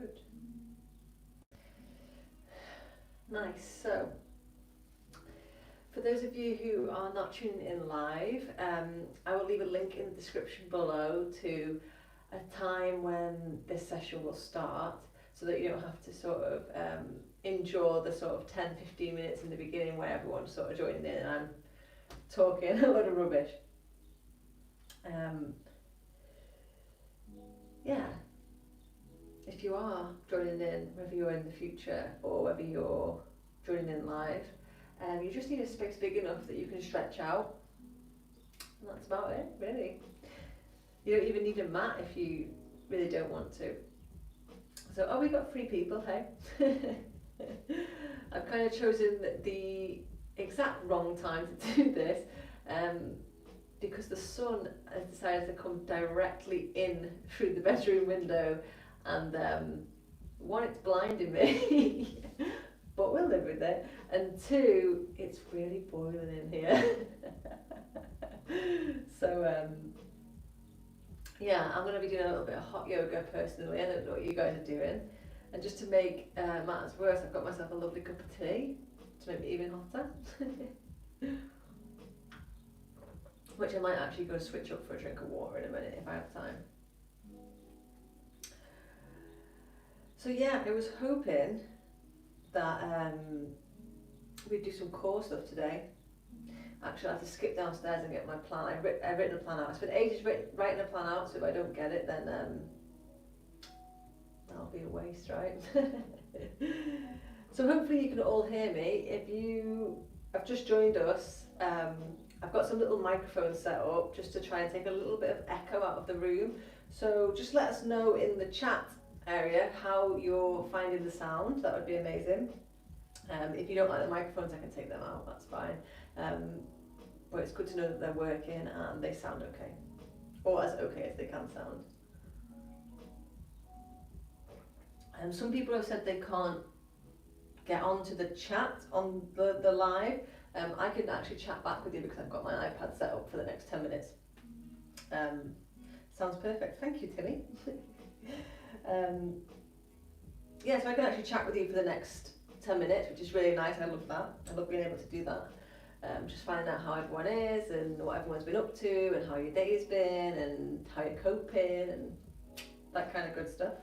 Good. Nice. So, for those of you who are not tuning in live, I will leave a link in the description below to a time when this session will start, so that you don't have to sort of endure the sort of 10-15 minutes in the beginning where everyone's sort of joining in and I'm talking a lot of rubbish. Yeah, if you are joining in, whether you're in the future or whether you're joining in live, you just need a space big enough that you can stretch out, and that's about it, really. You don't even need a mat if you really don't want to. So, oh, we got 3 people, hey? I've kind of chosen the exact wrong time to do this, because the sun has decided to come directly in through the bedroom window, and one, it's blinding me, but we'll live with it, and 2, it's really boiling in here. So yeah, I'm going to be doing a little bit of hot yoga personally. I don't know what you guys are doing, and just to make matters worse, I've got myself a lovely cup of tea to make it even hotter. Which I might actually go switch up for a drink of water in a minute if I have time. So yeah, I was hoping that we'd do some core stuff today. Actually, I have to skip downstairs and get my plan. I've written a plan out. I spent ages writing a plan out, so if I don't get it, then that'll be a waste, right? So hopefully you can all hear me. If you have just joined us, I've got some little microphones set up just to try and take a little bit of echo out of the room. So just let us know in the chat area how you're finding the sound. That would be amazing. If you don't like the microphones, I can take them out, that's fine. But it's good to know that they're working and they sound okay, or as okay as they can sound. Some people have said they can't get onto the chat on the live. I can actually chat back with you because I've got my iPad set up for the next 10 minutes. Sounds perfect, thank you, Timmy. Yeah, so I can actually chat with you for the next 10 minutes, which is really nice. I love that. I love being able to do that. Just finding out how everyone is and what everyone's been up to and how your day's been and how you're coping and that kind of good stuff.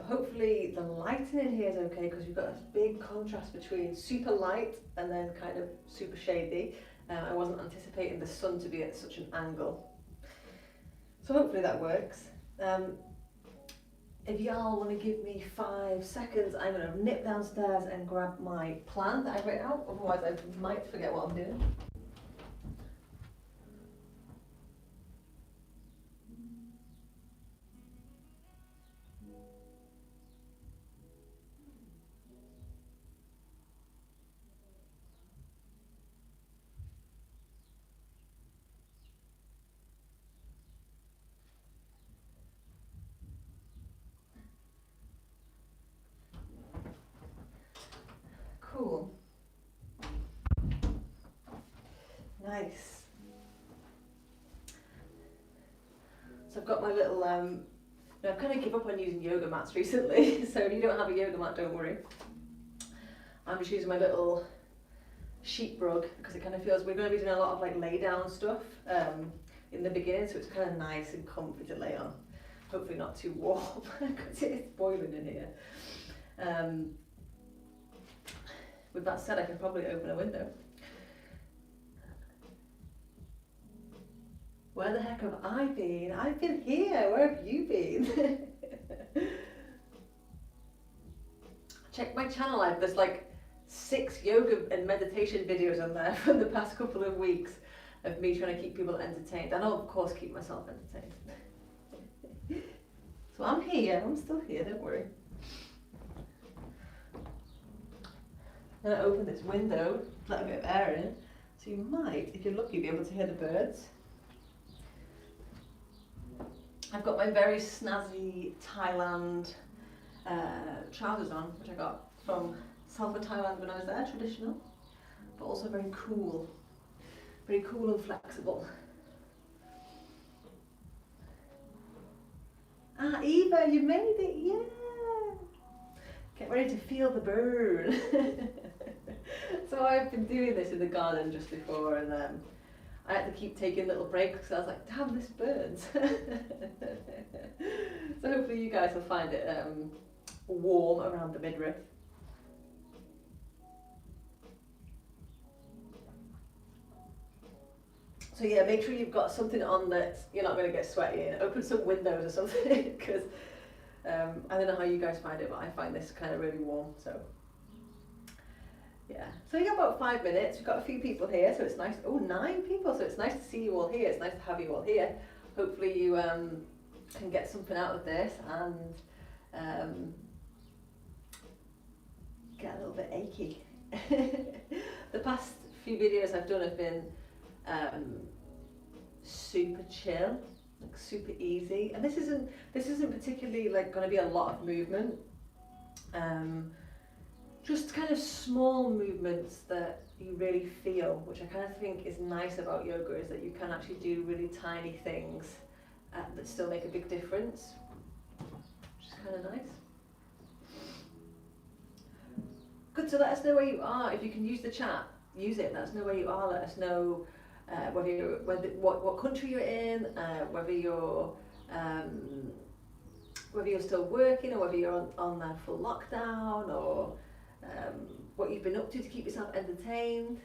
Hopefully the lighting in here is okay, because we've got this big contrast between super light and then kind of super shady. I wasn't anticipating the sun to be at such an angle. So hopefully that works. If y'all want to give me 5 seconds, I'm going to nip downstairs and grab my plan that I've written out, otherwise I might forget what I'm doing. Cool. Nice. So I've got my little, I've kind of given up on using yoga mats recently, so if you don't have a yoga mat, don't worry. I'm just using my little sheep rug because it kind of feels, we're going to be doing a lot of like lay down stuff in the beginning, so it's kind of nice and comfy to lay on. Hopefully not too warm because it's boiling in here. With that said, I can probably open a window. Where the heck have I been? I've been here. Where have you been? Check my channel out. There's like 6 yoga and meditation videos on there from the past couple of weeks of me trying to keep people entertained. And I'll of course keep myself entertained. So I'm here. I'm still here. Don't worry. I'm going to open this window, let a bit of air in, so you might, if you're lucky, be able to hear the birds. I've got my very snazzy Thailand trousers on, which I got from Salva Thailand when I was there, traditional, but also very cool and flexible. Ah, Eva, you made it, yeah! Get ready to feel the burn. So I've been doing this in the garden just before, and I had to keep taking little breaks because I was like, damn, this burns. So hopefully you guys will find it warm around the midriff. So yeah, make sure you've got something on that you're not going to get sweaty in. Open some windows or something, because I don't know how you guys find it, but I find this kind of really warm. So yeah, so you got about 5 minutes. We've got a few people here, so it's nice. Oh, 9 people, so it's nice to see you all here. It's nice to have you all here. Hopefully you can get something out of this and get a little bit achy. The past few videos I've done have been super chill, like super easy, and this isn't particularly like going to be a lot of movement. Just kind of small movements that you really feel, which I kind of think is nice about yoga, is that you can actually do really tiny things that still make a big difference, which is kind of nice. Good, so let us know where you are. If you can use the chat, use it. Let us know where you are. Let us know what country you're in, whether you're still working, or whether you're on full lockdown, or what you've been up to keep yourself entertained.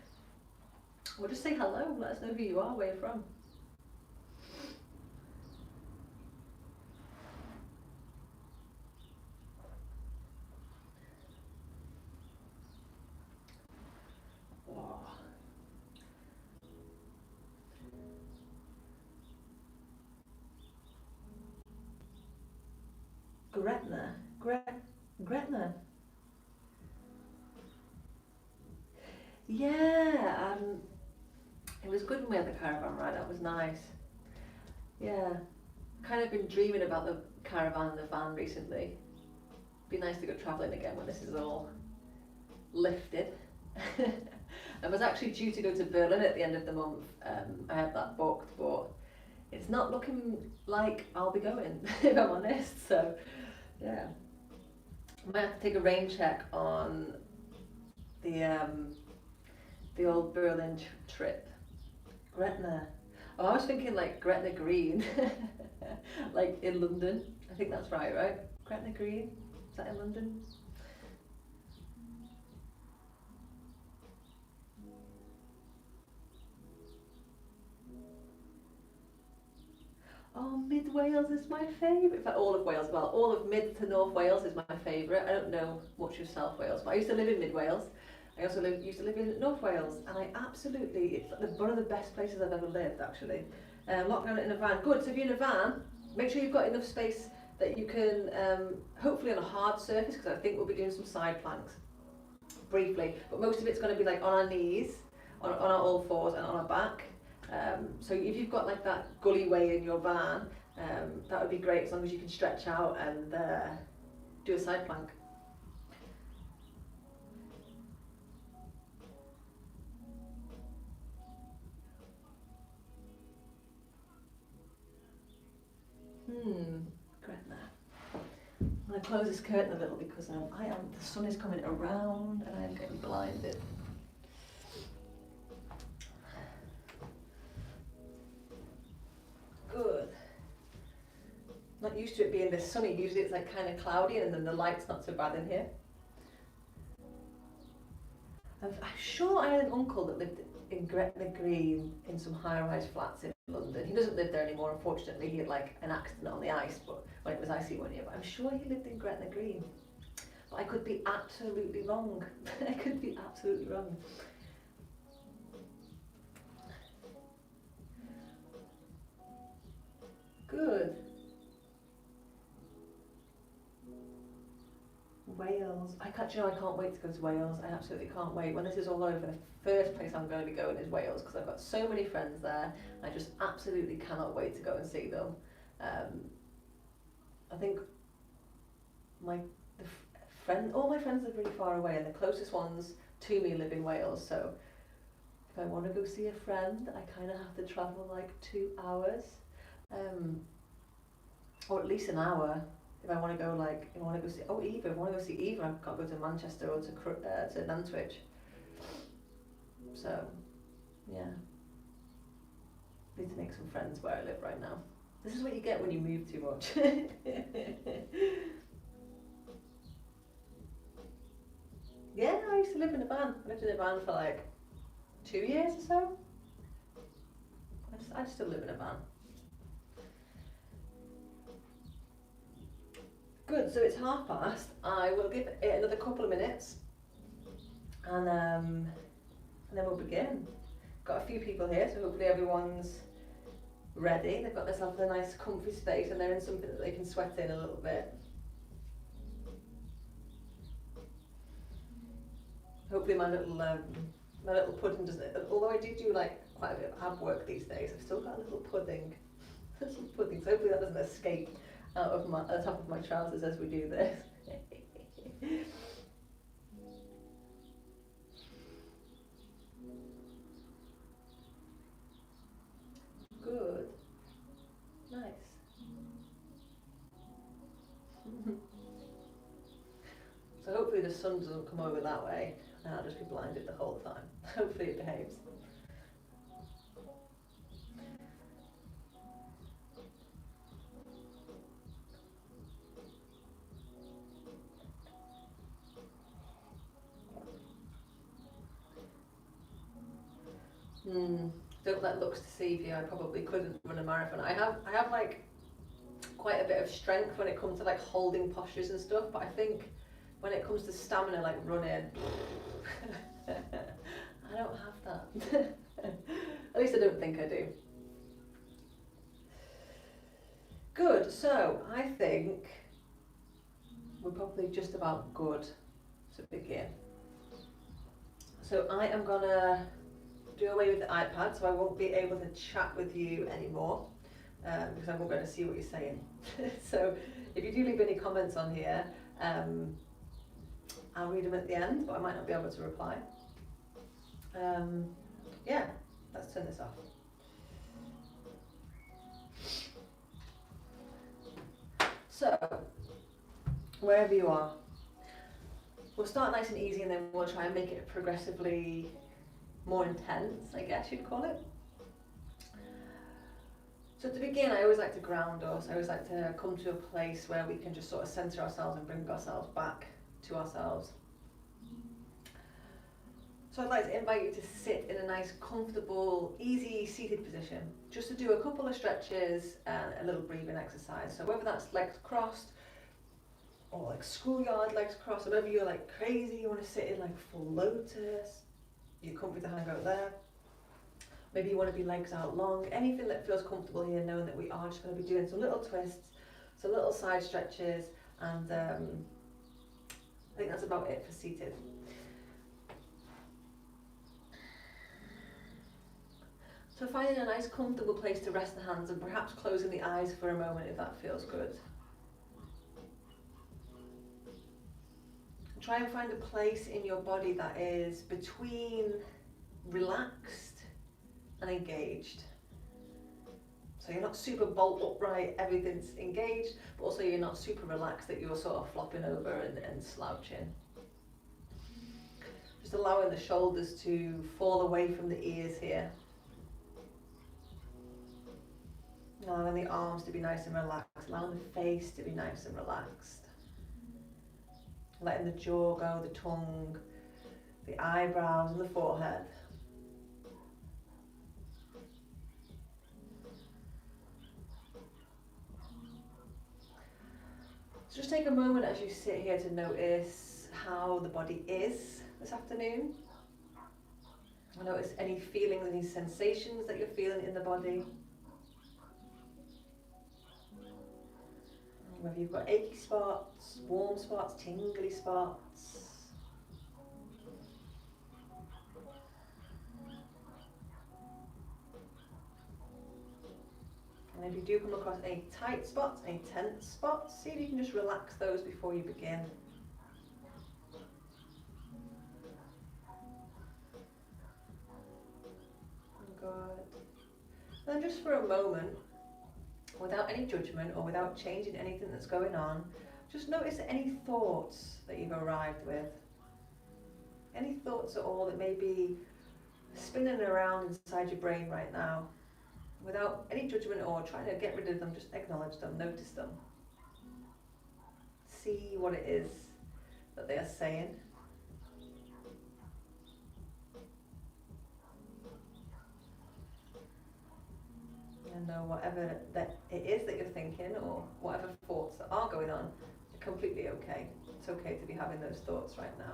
Or just say hello. Let us know who you are, where you're from. Gretna. Yeah, it was good when we had the caravan ride. That was nice. Yeah, kind of been dreaming about the caravan and the van recently. Be nice to go travelling again when this is all lifted. I was actually due to go to Berlin at the end of the month. I had that booked, but it's not looking like I'll be going, if I'm honest. So, yeah. I might have to take a rain check on the old Berlin trip. Gretna. Oh, I was thinking like Gretna Green, like in London. I think that's right? Gretna Green? Is that in London? Oh, Mid Wales is my favourite. In fact, all of Wales. Well, all of Mid to North Wales is my favourite. I don't know much of South Wales, but I used to live in Mid Wales. I also used to live in North Wales, and it's like one of the best places I've ever lived, actually. Locked down in a van. Good, so if you're in a van, make sure you've got enough space that you can, hopefully on a hard surface, because I think we'll be doing some side planks briefly, but most of it's going to be like on our knees, on our all fours and on our back. So if you've got like that gully way in your van, that would be great, as long as you can stretch out and do a side plank. Gretna. I'm going to close this curtain a little because the sun is coming around and I am getting blinded. Good. Not used to it being this sunny. Usually it's like kind of cloudy and then the light's not so bad in here. I'm sure I had an uncle that lived in Gretna Green in some high-rise flats in London. He doesn't live there anymore, unfortunately. He had like an accident on the ice, but when it was icy one year. But I'm sure he lived in Gretna Green. But I could be absolutely wrong. I could be absolutely wrong. Good. Wales. I can't wait to go to Wales. I absolutely can't wait. When this is all over, the first place I'm going to be going is Wales, because I've got so many friends there. I just absolutely cannot wait to go and see them. I think all my friends live really far away, and the closest ones to me live in Wales. So if I want to go see a friend, I kind of have to travel like 2 hours. or at least an hour. If I want to go if I want to go see, Eva, if I want to go see Eva, I've got to go to Manchester or to Nantwich. So, yeah. Need to make some friends where I live right now. This is what you get when you move too much. Yeah, I used to live in a van. I lived in a van for like 2 years or so. I still live in a van. Good, so it's past. I will give it another couple of minutes and then we'll begin. Got a few people here, so hopefully everyone's ready. They've got themselves a nice comfy space and they're in something that they can sweat in a little bit. Hopefully my little pudding doesn't, although I do like quite a bit of ab work these days, I've still got a little pudding. Some pudding, so hopefully that doesn't escape out of the top of my trousers as we do this. Good. Nice. So hopefully the sun doesn't come over that way and I'll just be blinded the whole time. Hopefully it behaves. Don't let looks deceive you. I probably couldn't run a marathon. I have like quite a bit of strength when it comes to like holding postures and stuff, but I think when it comes to stamina, like running, I don't have that. At least I don't think I do. Good, so I think we're probably just about good to begin. So I am gonna do away with the iPad, so I won't be able to chat with you anymore because I won't be able to see what you're saying. So if you do leave any comments on here, I'll read them at the end, but I might not be able to reply. Yeah, let's turn this off. So, wherever you are, we'll start nice and easy and then we'll try and make it progressively more intense, I guess you'd call it. So to begin, I always like to ground us. I always like to come to a place where we can just sort of center ourselves and bring ourselves back to ourselves. So I'd like to invite you to sit in a nice, comfortable, easy seated position, just to do a couple of stretches and a little breathing exercise. So whether that's legs crossed or like schoolyard legs crossed, or whether you're like crazy, you want to sit in like full lotus, you're comfy to hang out there. Maybe you want to be legs out long, anything that feels comfortable here, knowing that we are just going to be doing some little twists, some little side stretches, and I think that's about it for seated. So finding a nice comfortable place to rest the hands and perhaps closing the eyes for a moment if that feels good. Try and find a place in your body that is between relaxed and engaged. So you're not super bolt upright, everything's engaged, but also you're not super relaxed that you're sort of flopping over and slouching. Just allowing the shoulders to fall away from the ears here. Allowing the arms to be nice and relaxed, allowing the face to be nice and relaxed. Letting the jaw go, the tongue, the eyebrows and the forehead. So just take a moment as you sit here to notice how the body is this afternoon. Notice any feelings, any sensations that you're feeling in the body. Whether you've got achy spots, warm spots, tingly spots. And if you do come across any tight spots, any tense spots, see if you can just relax those before you begin. Good. Then just for a moment, without any judgment or without changing anything that's going on. Just notice any thoughts that you've arrived with. Any thoughts at all that may be spinning around inside your brain right now. Without any judgment or trying to get rid of them, just acknowledge them, notice them. See what it is that they are saying. And know whatever that it is that you're thinking, or whatever thoughts that are going on, are completely okay. It's okay to be having those thoughts right now.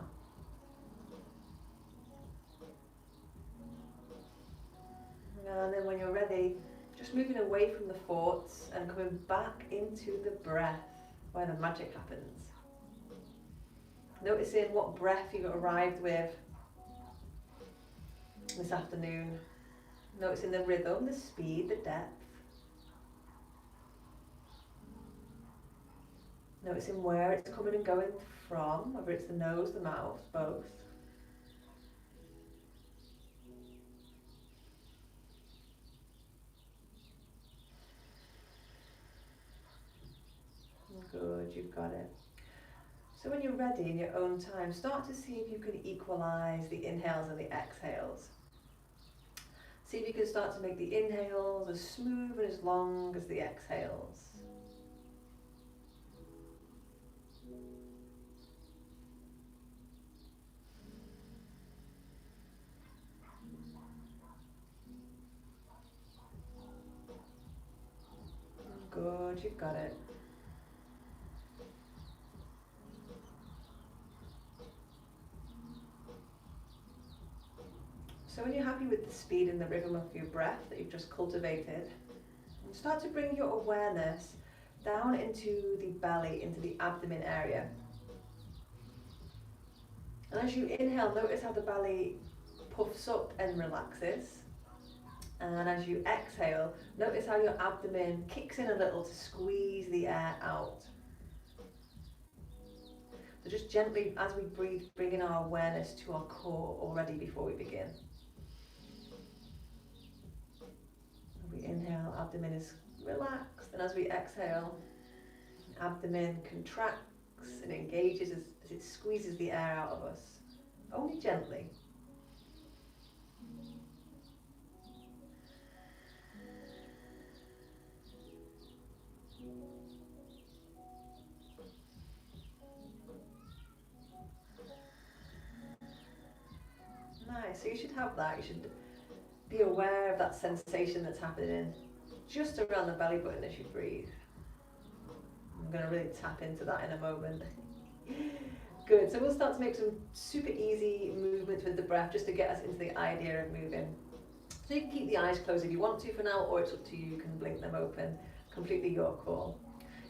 And then when you're ready, just moving away from the thoughts and coming back into the breath where the magic happens. Noticing what breath you've arrived with this afternoon. Noticing the rhythm, the speed, the depth. Noticing where it's coming and going from, whether it's the nose, the mouth, both. Good, you've got it. So when you're ready in your own time, start to see if you can equalize the inhales and the exhales. See if you can start to make the inhales as smooth and as long as the exhales. Good, you've got it. So when you're happy with the speed and the rhythm of your breath that you've just cultivated, start to bring your awareness down into the belly, into the abdomen area. And as you inhale, notice how the belly puffs up and relaxes. And as you exhale, notice how your abdomen kicks in a little to squeeze the air out. So just gently, as we breathe, bringing our awareness to our core already before we begin. We inhale, abdomen is relaxed, and as we exhale, abdomen contracts and engages as it squeezes the air out of us, only gently. Nice, so you should have that, you should be aware of that sensation that's happening just around the belly button as you breathe. I'm going to really tap into that in a moment. Good, so we'll start to make some super easy movements with the breath just to get us into the idea of moving. So you can keep the eyes closed if you want to for now, or it's up to you, you can blink them open, completely your call.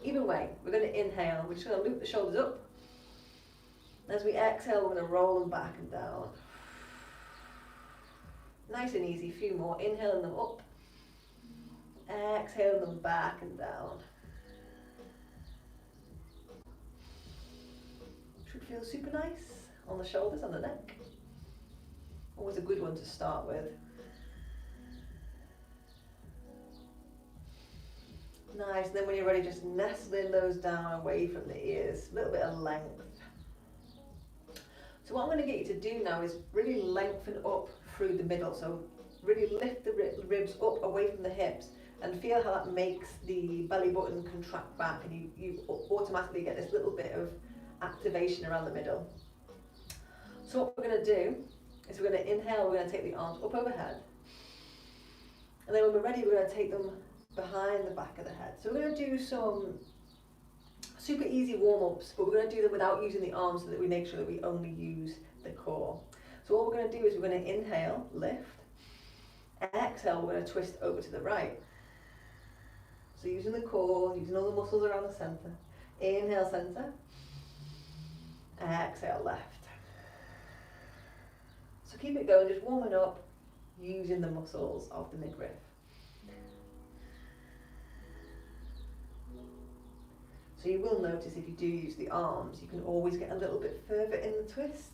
Either way, we're going to inhale, we're just going to loop the shoulders up. As we exhale, we're going to roll them back and down. Nice and easy, a few more, inhaling them up, exhaling them back and down. Should feel super nice on the shoulders, on the neck. Always a good one to start with. Nice, and then when you're ready, just nestling those down away from the ears, a little bit of length. So what I'm going to get you to do now is really lengthen up through the middle, so really lift the ribs up away from the hips and feel how that makes the belly button contract back, and you automatically get this little bit of activation around the middle. So what we're going to do is we're going to inhale, we're going to take the arms up overhead, and then when we're ready, we're going to take them behind the back of the head. So we're going to do some super easy warm-ups, but we're going to do them without using the arms so that we make sure that we only use the core. So what we're going to do is we're going to inhale, lift, exhale, we're going to twist over to the right. So using the core, using all the muscles around the center. Inhale, center, exhale, left. So keep it going, just warming up, using the muscles of the midriff. So you will notice if you do use the arms, you can always get a little bit further in the twist,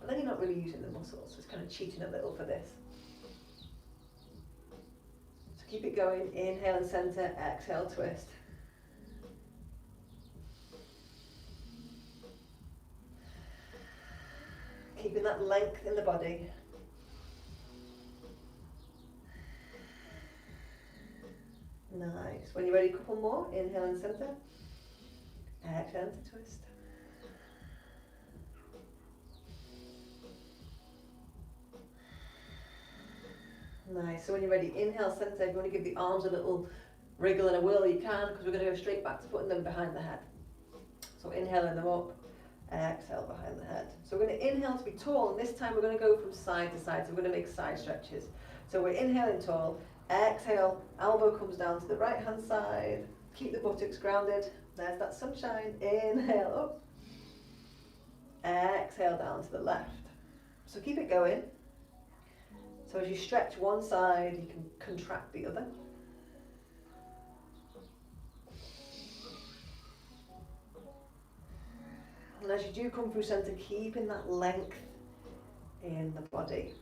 but then you're not really using the muscles, so it's kind of cheating a little for this. So Keep it going. Inhale and center, exhale, twist. Keeping that length in the body. Nice. When you're ready, a couple more. Inhale and center. Exhale to twist. Nice. So when you're ready, inhale, center. If you want to give the arms a little wriggle and a whirl, you can, because we're going to go straight back to putting them behind the head. So inhaling them up, exhale behind the head. So we're going to inhale to be tall, and this time we're going to go from side to side. So we're going to make side stretches. So we're inhaling tall, exhale, elbow comes down to the right hand side. Keep the buttocks grounded. There's that sunshine. Inhale up, exhale down to the left. So keep it going. So as you stretch one side, you can contract the other. And as you do come through center, keeping that length in the body.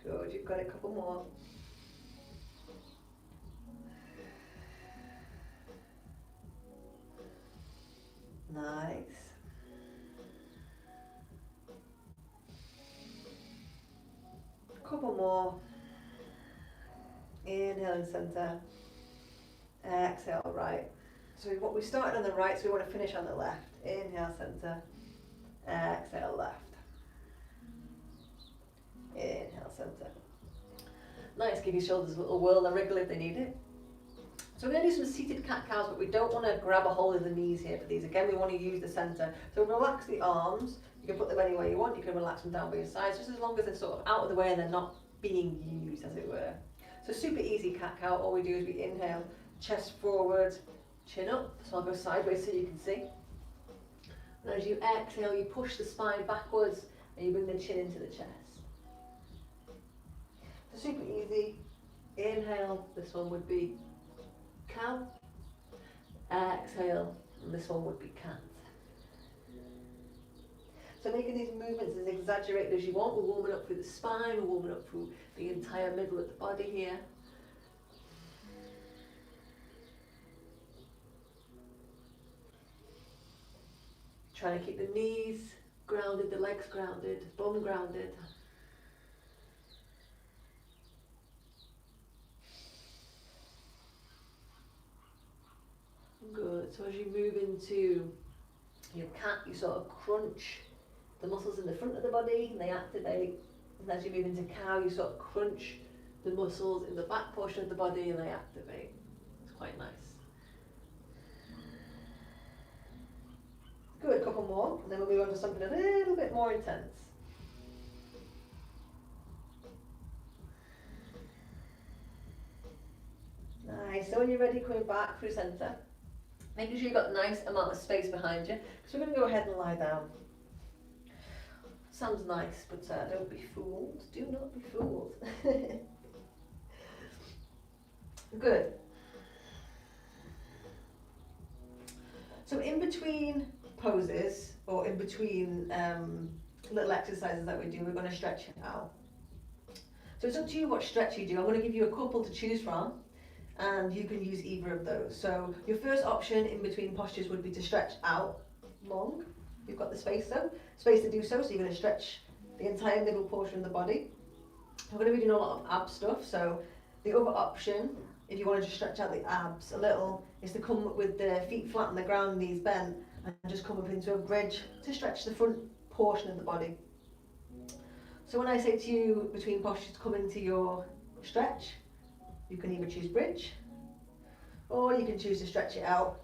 Good, you've got a couple more. Nice. Couple more. Inhale in center. Exhale right. So what we started on the right, so we want to finish on the left. Inhale center. Exhale left. Inhale center. Nice, give your shoulders a little whirl and wriggle if they need it. So we're going to do some seated cat-cows, but we don't want to grab a hold of the knees here for these. Again, we want to use the center. So relax the arms. You can put them anywhere you want. You can relax them down by your sides, just as long as they're sort of out of the way and they're not being used, as it were. So super easy cat-cow. All we do is we inhale, chest forward, chin up. So I'll go sideways so you can see. And as you exhale, you push the spine backwards and you bring the chin into the chest. So super easy. Inhale, this one would be cow. Exhale, and this one would be cat. So making these movements as exaggerated as you want. We're warming up through the spine, we're warming up through the entire middle of the body here. Trying to keep the knees grounded, the legs grounded, bum grounded. Good. So as you move into your cat, you sort of crunch the muscles in the front of the body and they activate. And as you move into cow, you sort of crunch the muscles in the back portion of the body and they activate. It's quite nice. Good, a couple more, and then we'll move on to something a little bit more intense. Nice, so when you're ready, coming back through centre. Making sure you've got a nice amount of space behind you, because we're going to go ahead and lie down. Sounds nice, but don't be fooled. Do not be fooled. Good. So in between poses, or in between little exercises that we do, we're going to stretch it out. So it's up to you what stretch you do. I'm going to give you a couple to choose from, and you can use either of those. So your first option in between postures would be to stretch out long. You've got the space to do so, so you're going to stretch the entire middle portion of the body. We're going to be doing a lot of ab stuff, so the other option, if you want to just stretch out the abs a little, is to come up with the feet flat on the ground, knees bent, and just come up into a bridge to stretch the front portion of the body. So when I say to you between postures to come into your stretch, you can either choose bridge, or you can choose to stretch it out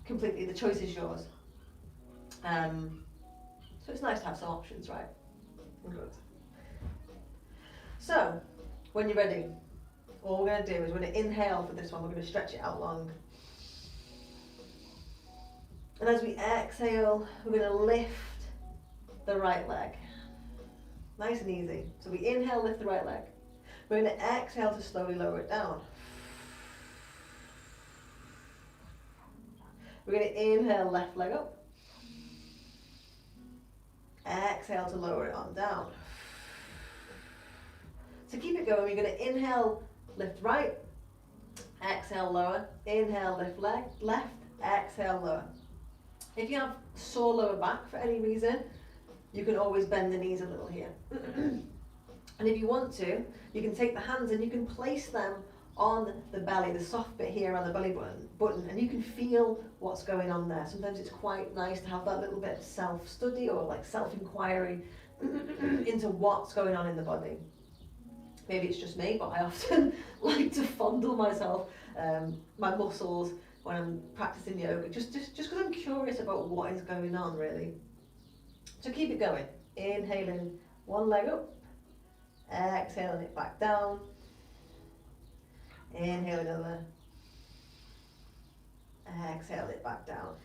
completely. The choice is yours. So it's nice to have some options, right? Good. So when you're ready, all we're going to do is we're going to inhale for this one. We're going to stretch it out long. And as we exhale, we're going to lift the right leg. Nice and easy. So we inhale, lift the right leg. We're going to exhale to slowly lower it down. We're going to inhale, left leg up. Exhale to lower it on down. So keep it going. You're going to inhale, lift right, exhale, lower, inhale, lift left, exhale, lower. If you have sore lower back for any reason, you can always bend the knees a little here. And if you want to, you can take the hands and you can place them on the belly, the soft bit here on the belly button, and you can feel what's going on there. Sometimes it's quite nice to have that little bit of self-study or like self-inquiry into what's going on in the body. Maybe it's just me, but I often like to fondle myself, my muscles when I'm practicing yoga, just because I'm curious about what is going on really. So keep it going. Inhaling one leg up, exhaling it back down. Inhale another, exhale it back down.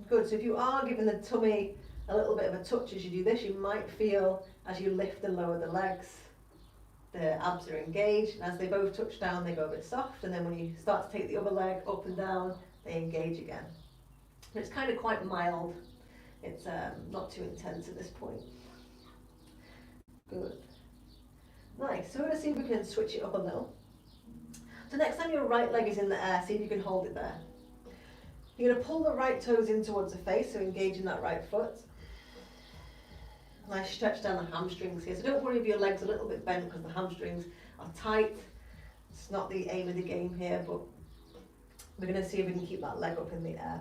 Good, so if you are giving the tummy a little bit of a touch as you do this, you might feel as you lift and lower the legs, the abs are engaged, and as they both touch down they go a bit soft, and then when you start to take the other leg up and down, they engage again. It's kind of quite mild, it's not too intense at this point. Good. Nice, so we're going to see if we can switch it up a little. So next time your right leg is in the air, see if you can hold it there. You're going to pull the right toes in towards the face, so engaging that right foot. Nice stretch down the hamstrings here. So don't worry if your leg's a little bit bent because the hamstrings are tight. It's not the aim of the game here, but we're going to see if we can keep that leg up in the air.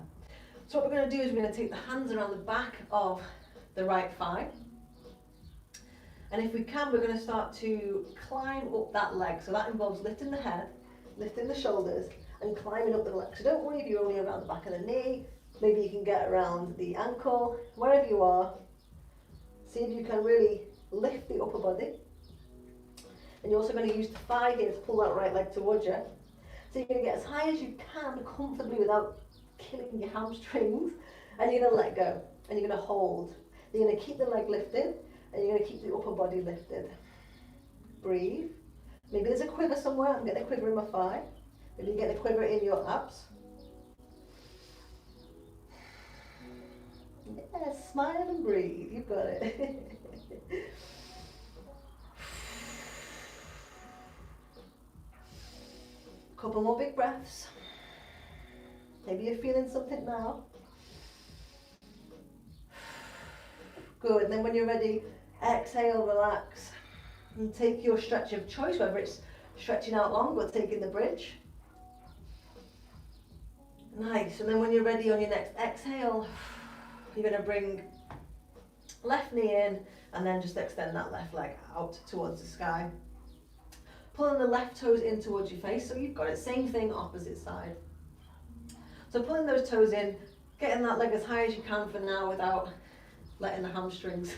So what we're going to do is we're going to take the hands around the back of the right thigh. And if we can, we're going to start to climb up that leg. So that involves lifting the head, lifting the shoulders, and climbing up the leg. So don't worry if you're only around the back of the knee. Maybe you can get around the ankle, wherever you are. See if you can really lift the upper body. And you're also going to use the thigh here to pull that right leg towards you. So you're going to get as high as you can comfortably without killing your hamstrings. And you're going to let go. And you're going to hold. You're going to keep the leg lifted. And you're going to keep the upper body lifted. Breathe. Maybe there's a quiver somewhere. I'm getting a quiver in my thigh. Maybe you get a quiver in your abs. Yes, smile and breathe. You've got it. Couple more big breaths. Maybe you're feeling something now. Good, and then when you're ready, exhale, relax, and take your stretch of choice, whether it's stretching out long or taking the bridge. Nice, and then when you're ready on your next exhale, you're going to bring left knee in and then just extend that left leg out towards the sky. Pulling the left toes in towards your face, so you've got it, same thing, opposite side. So pulling those toes in, getting that leg as high as you can for now without letting the hamstrings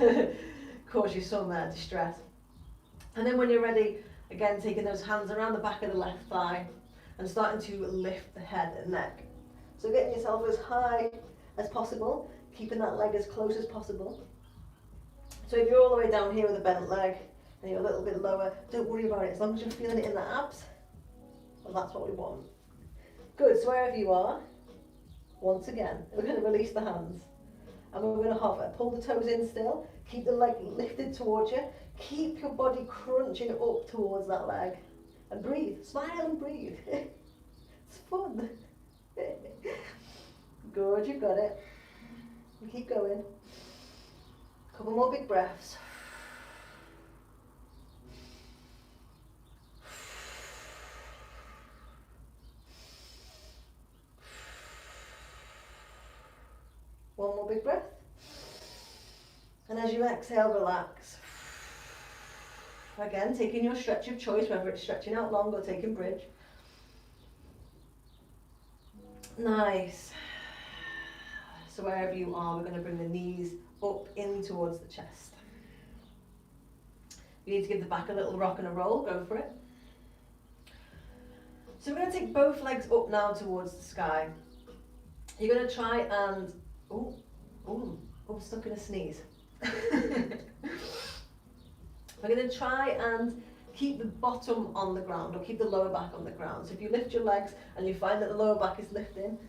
cause you some distress. And then when you're ready, again taking those hands around the back of the left thigh and starting to lift the head and neck. So getting yourself as high as possible, keeping that leg as close as possible. So if you're all the way down here with a bent leg and you're a little bit lower, don't worry about it. As long as you're feeling it in the abs, well, that's what we want. Good, so wherever you are, once again, we're going to release the hands. And we're going to hover. Pull the toes in still. Keep the leg lifted towards you. Keep your body crunching up towards that leg. And breathe. Smile and breathe. It's fun. Good, you've got it. Keep going. Couple more big breaths. One more big breath. And as you exhale, relax. Again, taking your stretch of choice, whether it's stretching out long or taking bridge. Nice. So wherever you are, we're going to bring the knees up in towards the chest. You need to give the back a little rock and a roll, go for it. So we're going to take both legs up now towards the sky. You're going to try and, I'm stuck in a sneeze. We're going to try and keep the bottom on the ground, or keep the lower back on the ground. So if you lift your legs and you find that the lower back is lifting,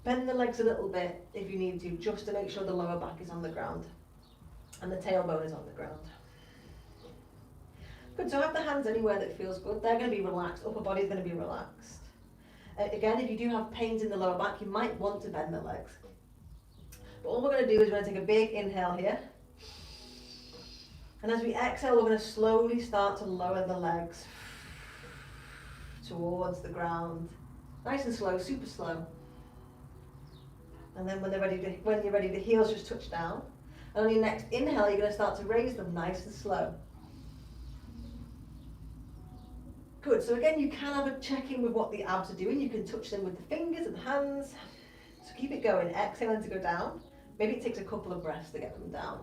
bend the legs a little bit if you need to, just to make sure the lower back is on the ground and the tailbone is on the ground. Good, so have the hands anywhere that feels good. They're going to be relaxed, upper body's going to be relaxed. Again, if you do have pains in the lower back, you might want to bend the legs. But all we're going to do is we're going to take a big inhale here. And as we exhale, we're going to slowly start to lower the legs towards the ground. Nice and slow, super slow. And then when you're ready, the heels just touch down. And on your next inhale, you're going to start to raise them nice and slow. Good, so again, you can have a check-in with what the abs are doing. You can touch them with the fingers and hands. So keep it going, exhaling to go down. Maybe it takes a couple of breaths to get them down.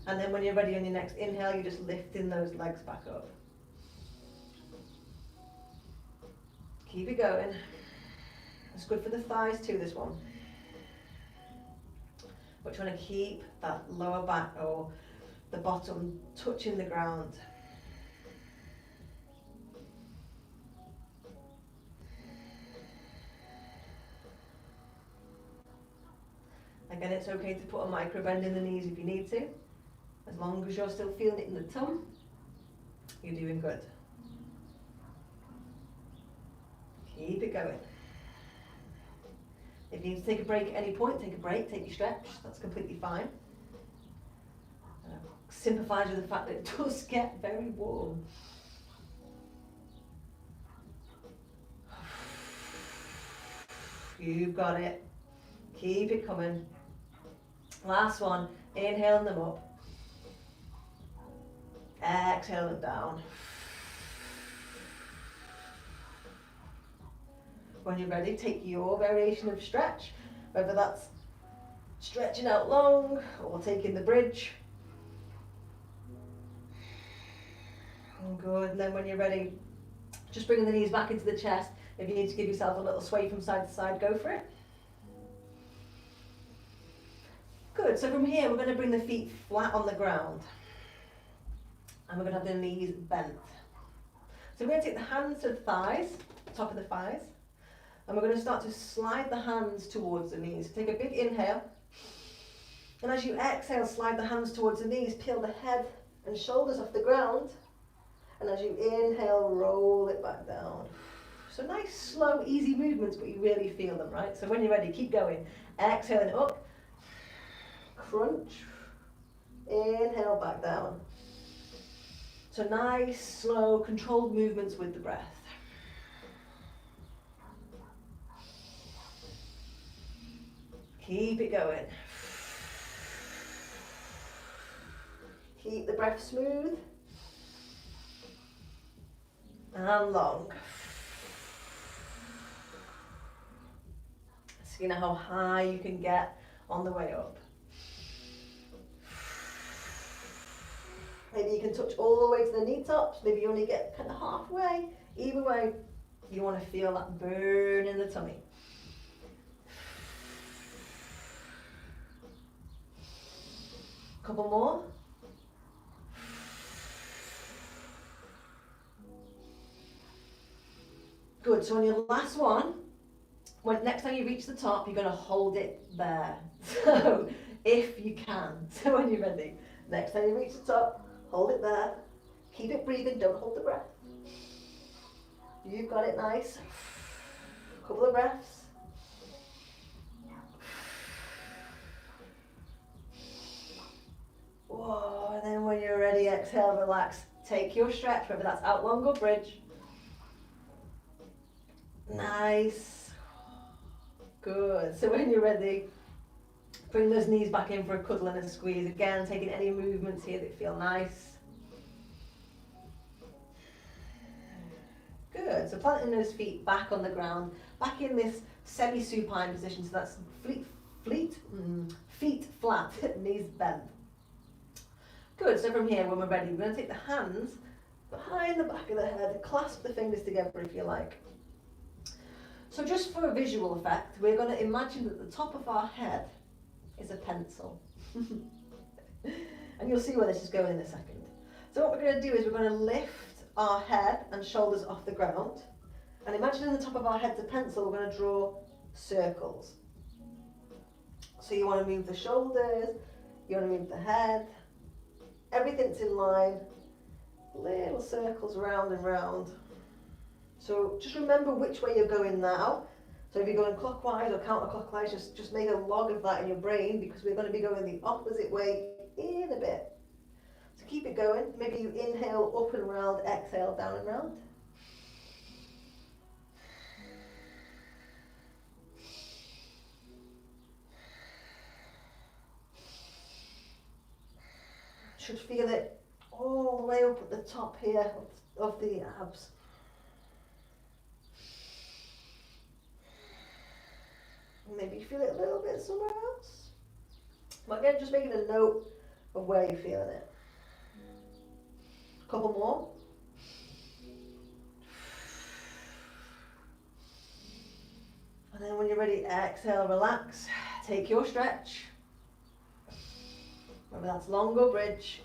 And then when you're ready on your next inhale, you're just lifting those legs back up. Keep it going. It's good for the thighs too, this one. But you want to keep that lower back or the bottom touching the ground. Again, it's okay to put a micro bend in the knees if you need to. As long as you're still feeling it in the tum, you're doing good. Keep it going. If you need to take a break at any point, take a break, take your stretch. That's completely fine. Sympathise with the fact that it does get very warm. You've got it. Keep it coming. Last one. Inhaling them up. Exhale them down. When you're ready, take your variation of stretch, whether that's stretching out long or taking the bridge. Good, and then when you're ready, just bringing the knees back into the chest. If you need to give yourself a little sway from side to side, go for it. Good, so from here we're going to bring the feet flat on the ground. And we're going to have the knees bent. So we're going to take the hands to the thighs, top of the thighs. And we're going to start to slide the hands towards the knees. Take a big inhale. And as you exhale, slide the hands towards the knees. Peel the head and shoulders off the ground. And as you inhale, roll it back down. So nice, slow, easy movements, but you really feel them, right? So when you're ready, keep going. Exhaling up. Crunch. Inhale back down. So nice, slow, controlled movements with the breath. Keep it going. Keep the breath smooth and long. So you know how high you can get on the way up. Maybe you can touch all the way to the knee tops. Maybe you only get kind of halfway. Either way, you want to feel that burn in the tummy. Couple more. Good, so on your last one, next time you reach the top, you're going to hold it there. So, if you can. So when you're ready, next time you reach the top, hold it there. Keep it breathing, don't hold the breath. You've got it nice. Couple of breaths. Whoa, and then when you're ready, exhale, relax. Take your stretch, whether that's out long or bridge. Nice. Good. So when you're ready, bring those knees back in for a cuddle and a squeeze. Again, taking any movements here that feel nice. Good. So planting those feet back on the ground, back in this semi-supine position. So that's feet flat, knees bent. Good, so from here, when we're ready, we're going to take the hands behind the back of the head, clasp the fingers together if you like. So just for a visual effect, we're going to imagine that the top of our head is a pencil. And you'll see where this is going in a second. So what we're going to do is we're going to lift our head and shoulders off the ground. And imagining the top of our head's a pencil, we're going to draw circles. So you want to move the shoulders, you want to move the head, everything's in line, little circles round and round. So just remember which way you're going now. So if you're going clockwise or counterclockwise, just make a log of that in your brain, because we're going to be going the opposite way in a bit. So keep it going. Maybe you inhale up and round, exhale down and round. Should feel it all the way up at the top here of the abs. Maybe you feel it a little bit somewhere else. But again, just making a note of where you're feeling it. A couple more. And then when you're ready, exhale, relax. Take your stretch. Whether that's long or bridge.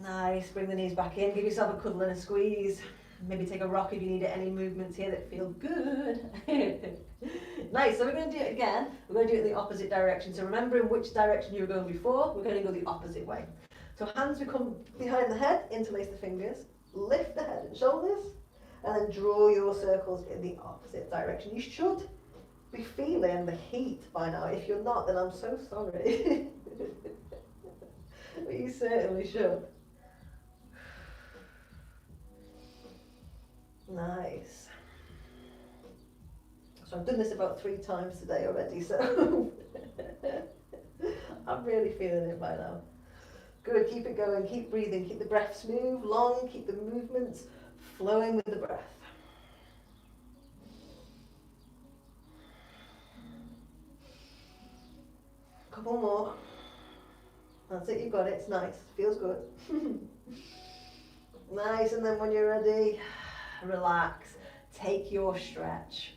Nice, bring the knees back in, give yourself a cuddle and a squeeze. Maybe take a rock if you need any movements here that feel good. Nice, so we're going to do it again. We're going to do it in the opposite direction. So remembering which direction you were going before, we're going to go the opposite way. So hands become behind the head, interlace the fingers, lift the head and shoulders, and then draw your circles in the opposite direction. You should be feeling the heat by now. If you're not, then I'm so sorry. But you certainly should. Nice. So I've done this about 3 times today already, so I'm really feeling it by now. Good, keep it going, keep breathing, keep the breath smooth, long, keep the movements flowing with the breath. Couple more. That's it, you've got it, it's nice, feels good. Nice, and then when you're ready, relax, take your stretch.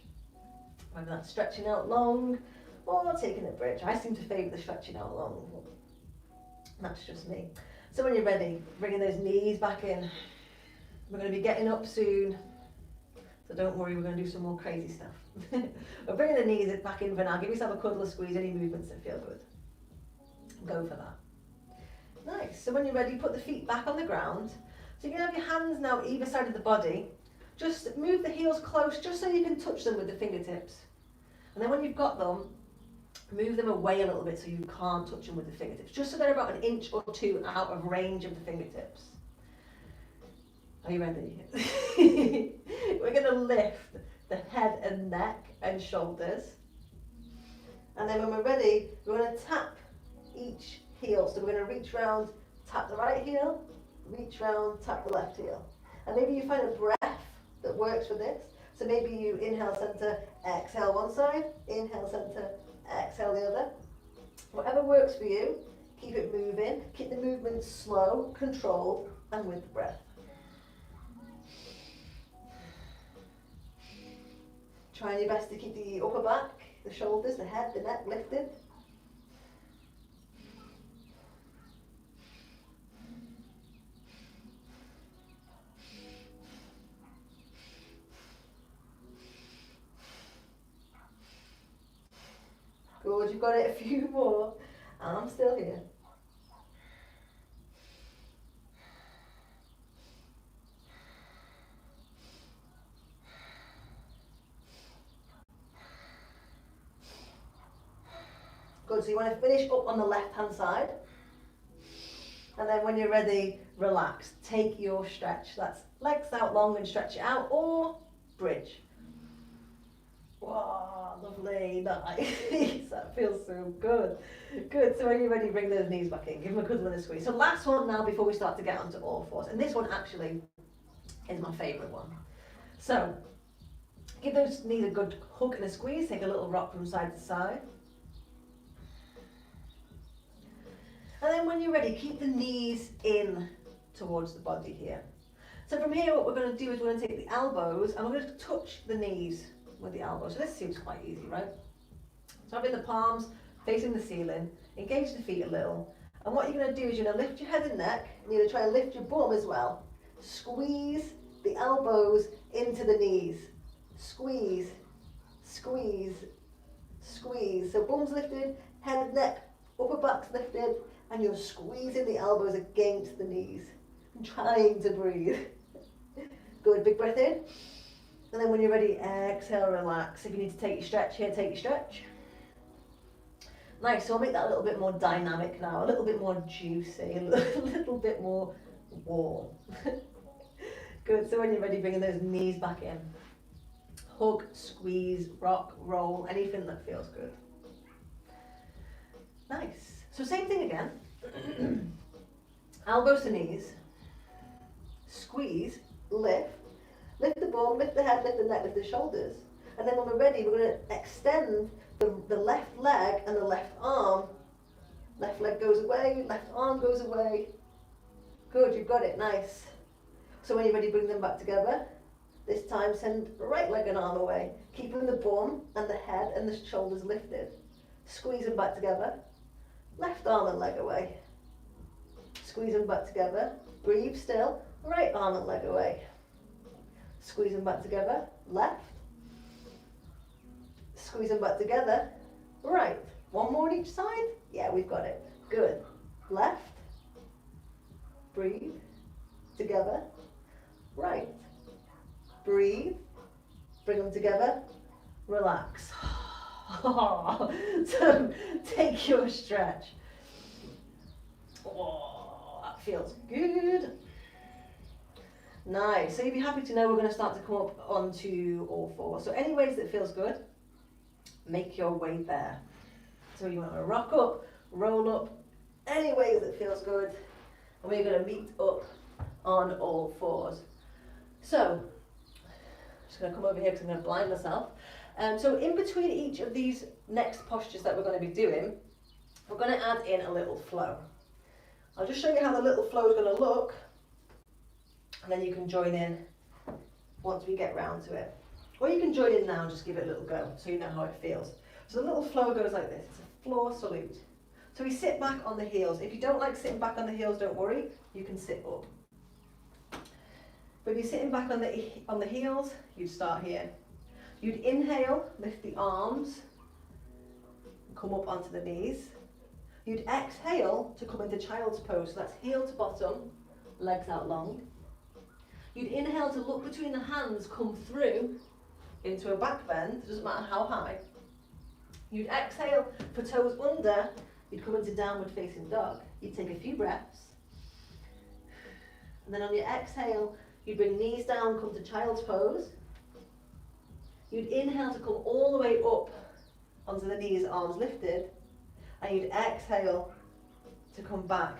Whether that's stretching out long or taking a bridge. I seem to favour the stretching out long. That's just me. So when you're ready, bringing those knees back in. We're going to be getting up soon, so don't worry, we're going to do some more crazy stuff. But bringing the knees back in for now. Give yourself a cuddle or squeeze, any movements that feel good. Go for that. Nice. So when you're ready, put the feet back on the ground. So you can have your hands now either side of the body. Just move the heels close, just so you can touch them with the fingertips. And then when you've got them, move them away a little bit so you can't touch them with the fingertips. Just so they're about 1 inch or 2 out of range of the fingertips. Are you ready? We're going to lift the head and neck and shoulders. And then when we're ready, we're going to tap each heel. So we're going to reach round, tap the right heel, reach round, tap the left heel. And maybe you find a breath that works for this. So maybe you inhale center, exhale one side, inhale center, exhale the other. Whatever works for you, keep it moving, keep the movement slow, controlled, and with the breath. Trying your best to keep the upper back, the shoulders, the head, the neck lifted. Good, you've got it, a few more, and I'm still here. Good, so you want to finish up on the left hand side, and then when you're ready, relax, take your stretch. That's legs out long and stretch it out, or bridge. Wow, lovely, nice. That feels so good. Good, so when you're ready, bring those knees back in, give them a cuddle and a squeeze. So last one now before we start to get onto all fours, and this one actually is my favourite one. So, give those knees a good hug and a squeeze, take a little rock from side to side. And then when you're ready, keep the knees in towards the body here. So from here, what we're going to do is we're going to take the elbows and we're going to touch the knees with the elbows. So this seems quite easy, right? So having the palms facing the ceiling, engage the feet a little. And what you're going to do is you're going to lift your head and neck, and you're going to try and lift your bum as well. Squeeze the elbows into the knees. Squeeze, squeeze, squeeze. So bum's lifted, head, neck, upper back's lifted, And you're squeezing the elbows against the knees and trying to breathe. Good, big breath in. And then when you're ready, exhale, relax. If you need to take your stretch here, take your stretch. Nice, so I'll make that a little bit more dynamic now, a little bit more juicy, a little bit more warm. Good, so when you're ready, bringing those knees back in. Hug, squeeze, rock, roll, anything that feels good. Nice. So same thing again. Elbows to knees. Squeeze, lift. Lift the bum, lift the head, lift the neck, lift the shoulders. And then when we're ready, we're going to extend the left leg and the left arm. Left leg goes away, left arm goes away. Good, you've got it, nice. So when you're ready, bring them back together. This time send right leg and arm away, keeping the bum and the head and the shoulders lifted. Squeeze them back together. Left arm and leg away. Squeeze them back together. Breathe still. Right arm and leg away. Squeeze them back together. Left. Squeeze them back together. Right. One more on each side. Yeah, we've got it. Good. Left. Breathe. Together. Right. Breathe. Bring them together. Relax. So take your stretch. Oh, that feels good. Nice. So you'd be happy to know we're going to start to come up onto all fours. So any ways that feels good, make your way there. So you want to rock up, roll up, any ways that feels good. And we're going to meet up on all fours. So, I'm just going to come over here because I'm going to blind myself. So in between each of these next postures that we're going to be doing, we're going to add in a little flow. I'll just show you how the little flow is going to look, and then you can join in once we get round to it. Or you can join in now and just give it a little go so you know how it feels. So the little flow goes like this. It's a floor salute. So we sit back on the heels. If you don't like sitting back on the heels, don't worry, you can sit up. But if you're sitting back on the heels, you'd start here. You'd inhale, lift the arms, come up onto the knees. You'd exhale to come into child's pose. So that's heel to bottom, legs out long. You'd inhale to look between the hands, come through into a back bend, doesn't matter how high. You'd exhale for toes under, you'd come into downward facing dog. You'd take a few breaths. And then on your exhale, you'd bring knees down, come to child's pose. You'd inhale to come all the way up onto the knees, arms lifted. And you'd exhale to come back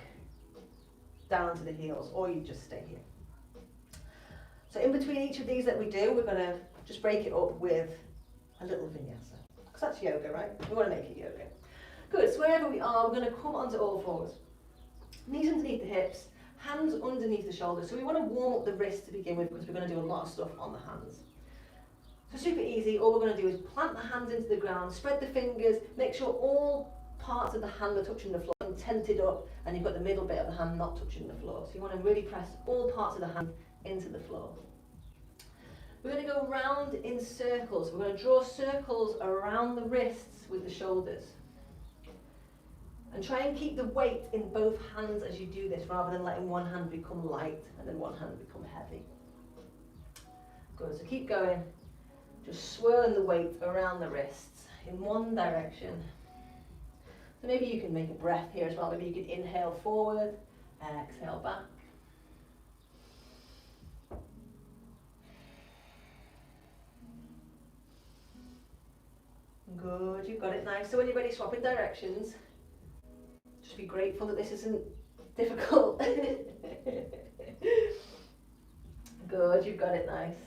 down to the heels, or you'd just stay here. So in between each of these that we do, we're going to just break it up with a little vinyasa. Because that's yoga, right? We want to make it yoga. Good, so wherever we are, we're going to come onto all fours. Knees underneath the hips, hands underneath the shoulders. So we want to warm up the wrists to begin with, because we're going to do a lot of stuff on the hands. So super easy, all we're going to do is plant the hands into the ground, spread the fingers, make sure all parts of the hand are touching the floor and tented up, and you've got the middle bit of the hand not touching the floor. So you want to really press all parts of the hand into the floor. We're going to go round in circles. We're going to draw circles around the wrists with the shoulders. And try and keep the weight in both hands as you do this, rather than letting one hand become light and then one hand become heavy. Good, so keep going. Just swirling the weight around the wrists in one direction. So maybe you can make a breath here as well. Maybe you can inhale forward, exhale back. Good, you've got it nice. So when you're ready, swapping directions. Just be grateful that this isn't difficult. Good, you've got it nice.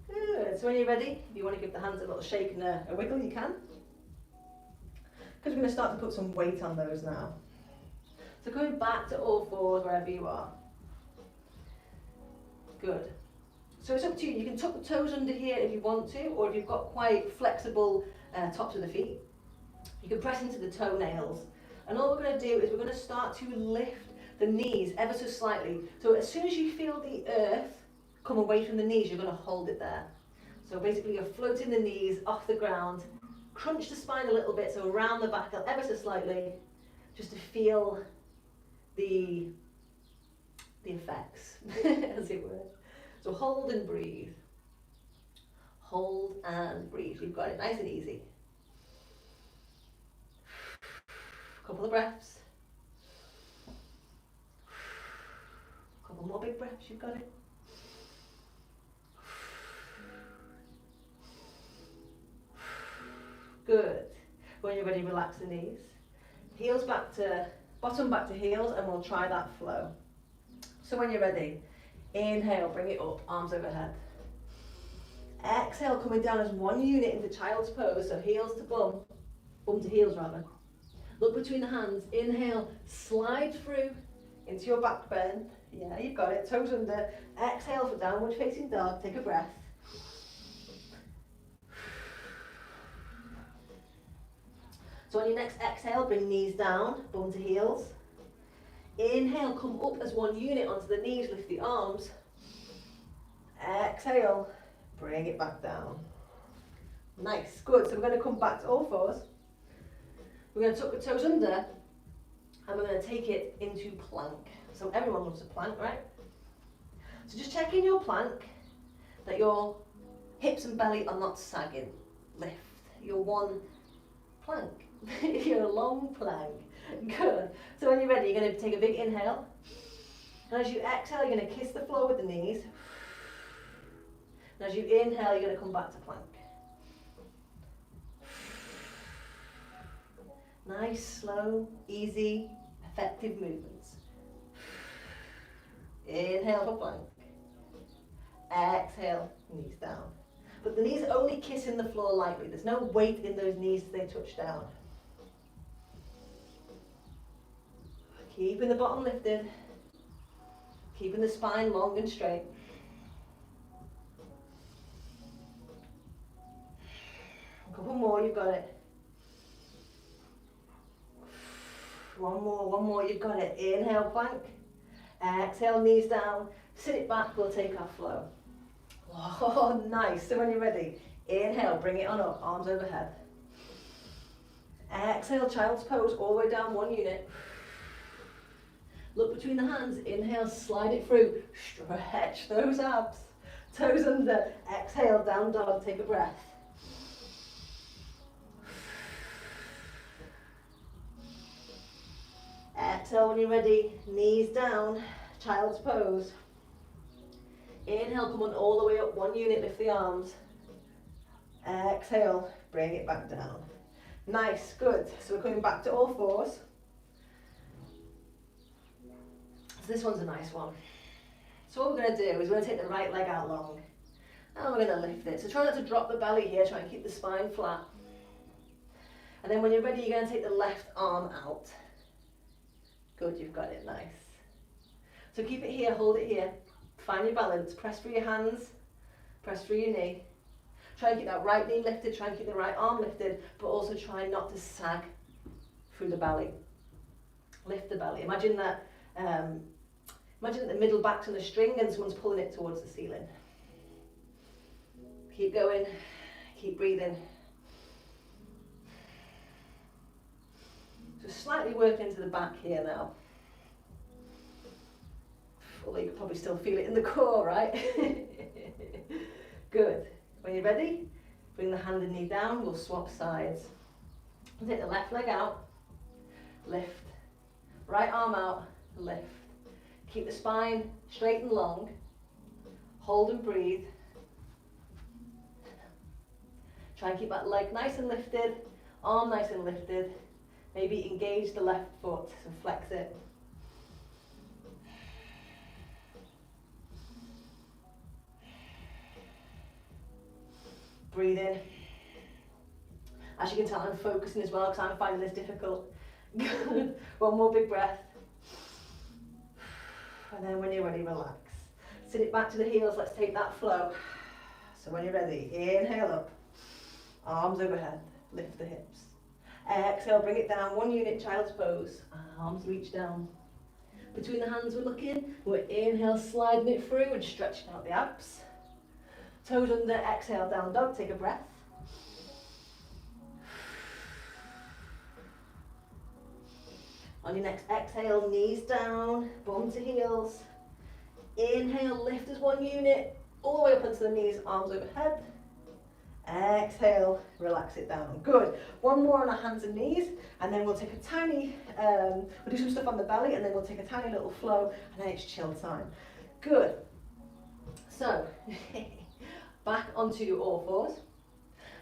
Good, so when you're ready, if you want to give the hands a little shake and a wiggle, you can. Because we're going to start to put some weight on those now. So going back to all fours wherever you are. Good. So it's up to you. You can tuck the toes under here if you want to, or if you've got quite flexible tops of the feet, you can press into the toenails. And all we're going to do is we're going to start to lift the knees ever so slightly. So as soon as you feel the earth come away from the knees, you're going to hold it there. So basically you're floating the knees off the ground, crunch the spine a little bit, so around the back ever so slightly, just to feel the effects, as it were. So hold and breathe. Hold and breathe. You've got it, nice and easy. Couple of breaths. Couple more big breaths, you've got it. Good. When you're ready, relax the knees. Heels back to, bottom back to heels, and we'll try that flow. So when you're ready, inhale, bring it up, arms overhead. Exhale, coming down as one unit into child's pose, so heels to bum to heels rather. Look between the hands, inhale, slide through into your back bend. Yeah, you've got it, toes under. Exhale for downward facing dog, take a breath. So on your next exhale, bring knees down, bum to heels. Inhale, come up as one unit onto the knees, lift the arms. Exhale, bring it back down. Nice, good. So we're going to come back to all fours. We're going to tuck the toes under, and we're going to take it into plank. So everyone loves a plank, right? So just check in your plank that your hips and belly are not sagging. Lift. You're one plank. You're a long plank. Good. So when you're ready, you're going to take a big inhale. And as you exhale, you're going to kiss the floor with the knees. And as you inhale, you're going to come back to plank. Nice, slow, easy, effective movements. Inhale for plank. Exhale, knees down. But the knees are only kissing the floor lightly. There's no weight in those knees as they touch down. Keeping the bottom lifted. Keeping the spine long and straight. A couple more, you've got it. One more, you've got it. Inhale, plank. Exhale, knees down. Sit it back, we'll take our flow. Oh, nice. So when you're ready, inhale, bring it on up, arms overhead. Exhale, child's pose, all the way down, one unit. Look between the hands, inhale, slide it through. Stretch those abs. Toes under, exhale, down dog, take a breath. Exhale when you're ready, knees down, child's pose. Inhale, come on all the way up, one unit, lift the arms. Exhale, bring it back down. Nice, good. So we're coming back to all fours. So this one's a nice one. So what we're going to do is we're going to take the right leg out long. And we're going to lift it. So try not to drop the belly here, try and keep the spine flat. And then when you're ready, you're going to take the left arm out. Good, you've got it, nice. So keep it here, hold it here. Find your balance, press through your hands, press through your knee. Try and keep that right knee lifted, try and keep the right arm lifted, but also try not to sag through the belly. Lift the belly. Imagine that the middle back's on a string and someone's pulling it towards the ceiling. Keep going, keep breathing. So slightly working into the back here now. Although you can probably still feel it in the core, right? Good. When you're ready, bring the hand and knee down, we'll swap sides. Take the left leg out, lift. Right arm out, lift. Keep the spine straight and long. Hold and breathe. Try and keep that leg nice and lifted, arm nice and lifted. Maybe engage the left foot, so flex it. Breathe in. As you can tell, I'm focusing as well because I'm finding this difficult. Good. One more big breath. And then when you're ready, relax. Sit it back to the heels, let's take that flow. So when you're ready, inhale up. Arms overhead, lift the hips. Exhale, bring it down, one unit, child's pose. Arms reach down. Between the hands we're looking, we're inhale, sliding it through and stretching out the abs. Toes under, exhale, down dog, take a breath. On your next exhale, knees down, bum to heels. Inhale, lift as one unit, all the way up onto the knees, arms overhead. Exhale, relax it down. Good. One more on our hands and knees, and then we'll take a tiny, we'll do some stuff on the belly, and then we'll take a tiny little flow, and then it's chill time. Good. So, back onto all fours.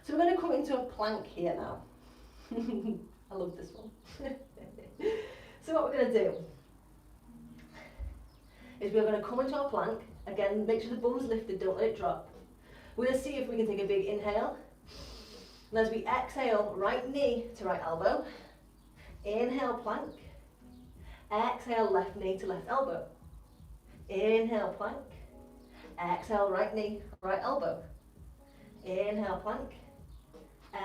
So we're going to come into a plank here now. I love this one. So what we're going to do is we're going to come into our plank. Again, make sure the bum's lifted, don't let it drop. We're going to see if we can take a big inhale. And as we exhale, right knee to right elbow. Inhale, plank. Exhale, left knee to left elbow. Inhale, plank. Exhale, right knee, right elbow. Inhale, plank.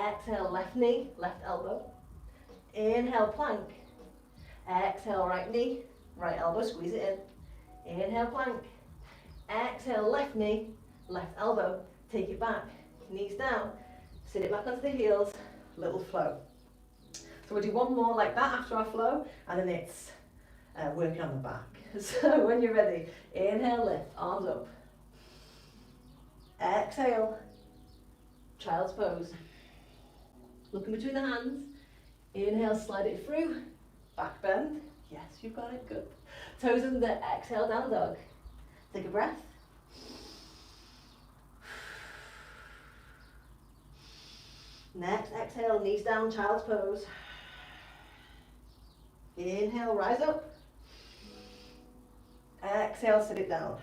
Exhale, left knee, left elbow. Inhale, plank. Exhale, right knee, right elbow, squeeze it in. Inhale, plank. Exhale, left knee, left elbow. Take it back, knees down. Sit it back onto the heels, little flow. So we'll do one more like that after our flow, and then it's working on the back. So when you're ready, inhale, lift, arms up. Exhale, child's pose. Looking between the hands. Inhale, slide it through. Back bend. Yes, you've got it, good. Toes under, exhale, down dog. Take a breath. Next, exhale, knees down, child's pose. Inhale, rise up. Exhale, sit it down.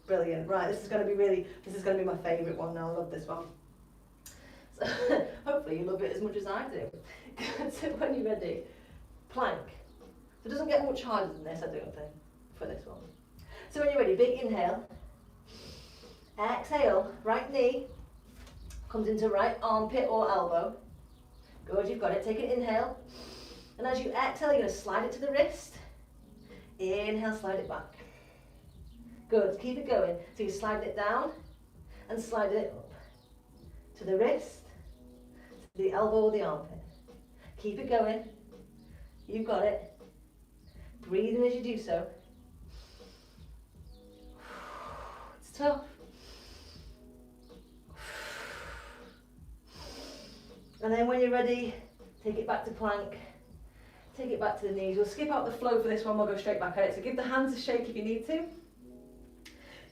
Brilliant. Right, this is going to be my favourite one now. I love this one. So hopefully you love it as much as I do. So when you're ready, plank. So it doesn't get much harder than this, I don't think, for this one. So when you're ready, big inhale. Exhale, right knee comes into right armpit or elbow. Good, you've got it. Take an inhale. And as you exhale, you're going to slide it to the wrist. Inhale, slide it back. Good, keep it going. So you're sliding it down and sliding it up. To the wrist, to the elbow or the armpit. Keep it going. You've got it. Breathing as you do so. It's tough. And then when you're ready, take it back to plank. Take it back to the knees. We'll skip out the flow for this one, we'll go straight back at it. So give the hands a shake if you need to.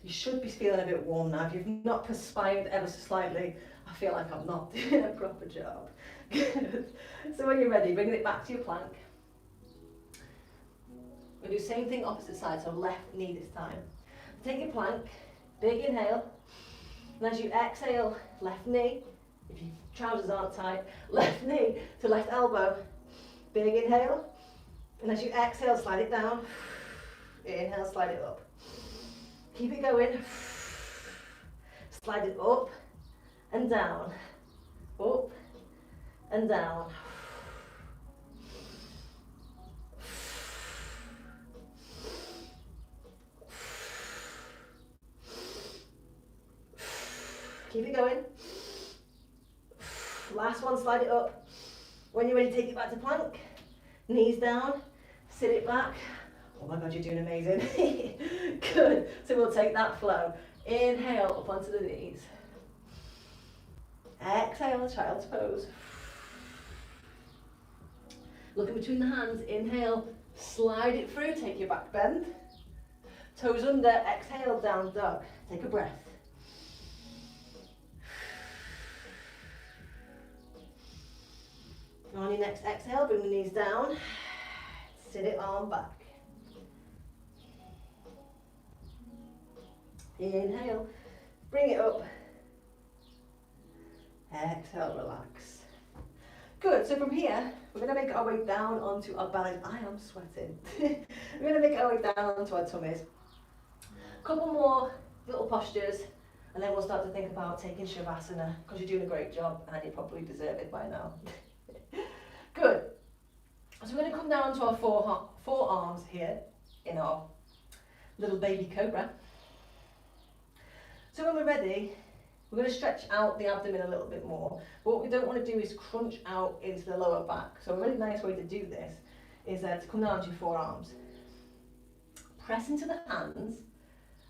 You should be feeling a bit warm now. If you've not perspired ever so slightly, I feel like I'm not doing a proper job. Good. So when you're ready, bringing it back to your plank. We'll do the same thing opposite side, so left knee this time. Take your plank, big inhale, and as you exhale, left knee, if your trousers aren't tight, left knee to left elbow, big inhale, and as you exhale, slide it down, inhale, slide it up. Keep it going, slide it up and down, up and down. Keep it going. Last one, slide it up. When you're ready, take it back to plank. Knees down, sit it back. Oh my God, you're doing amazing. Good. So we'll take that flow. Inhale up onto the knees. Exhale, child's pose. Looking between the hands, inhale, slide it through, take your back bend. Toes under, exhale, down dog. Take a breath. On your next exhale, bring the knees down, sit it arm back. Inhale, bring it up. Exhale, relax. Good, so from here, we're going to make our way down onto our bellies. I am sweating. We're going to make our way down onto our tummies. Couple more little postures, and then we'll start to think about taking Shavasana, because you're doing a great job, and you probably deserve it by now. Good. So we're going to come down to our forearms here in our little baby cobra. So when we're ready, we're going to stretch out the abdomen a little bit more. But what we don't want to do is crunch out into the lower back. So a really nice way to do this is to come down to your forearms. Press into the hands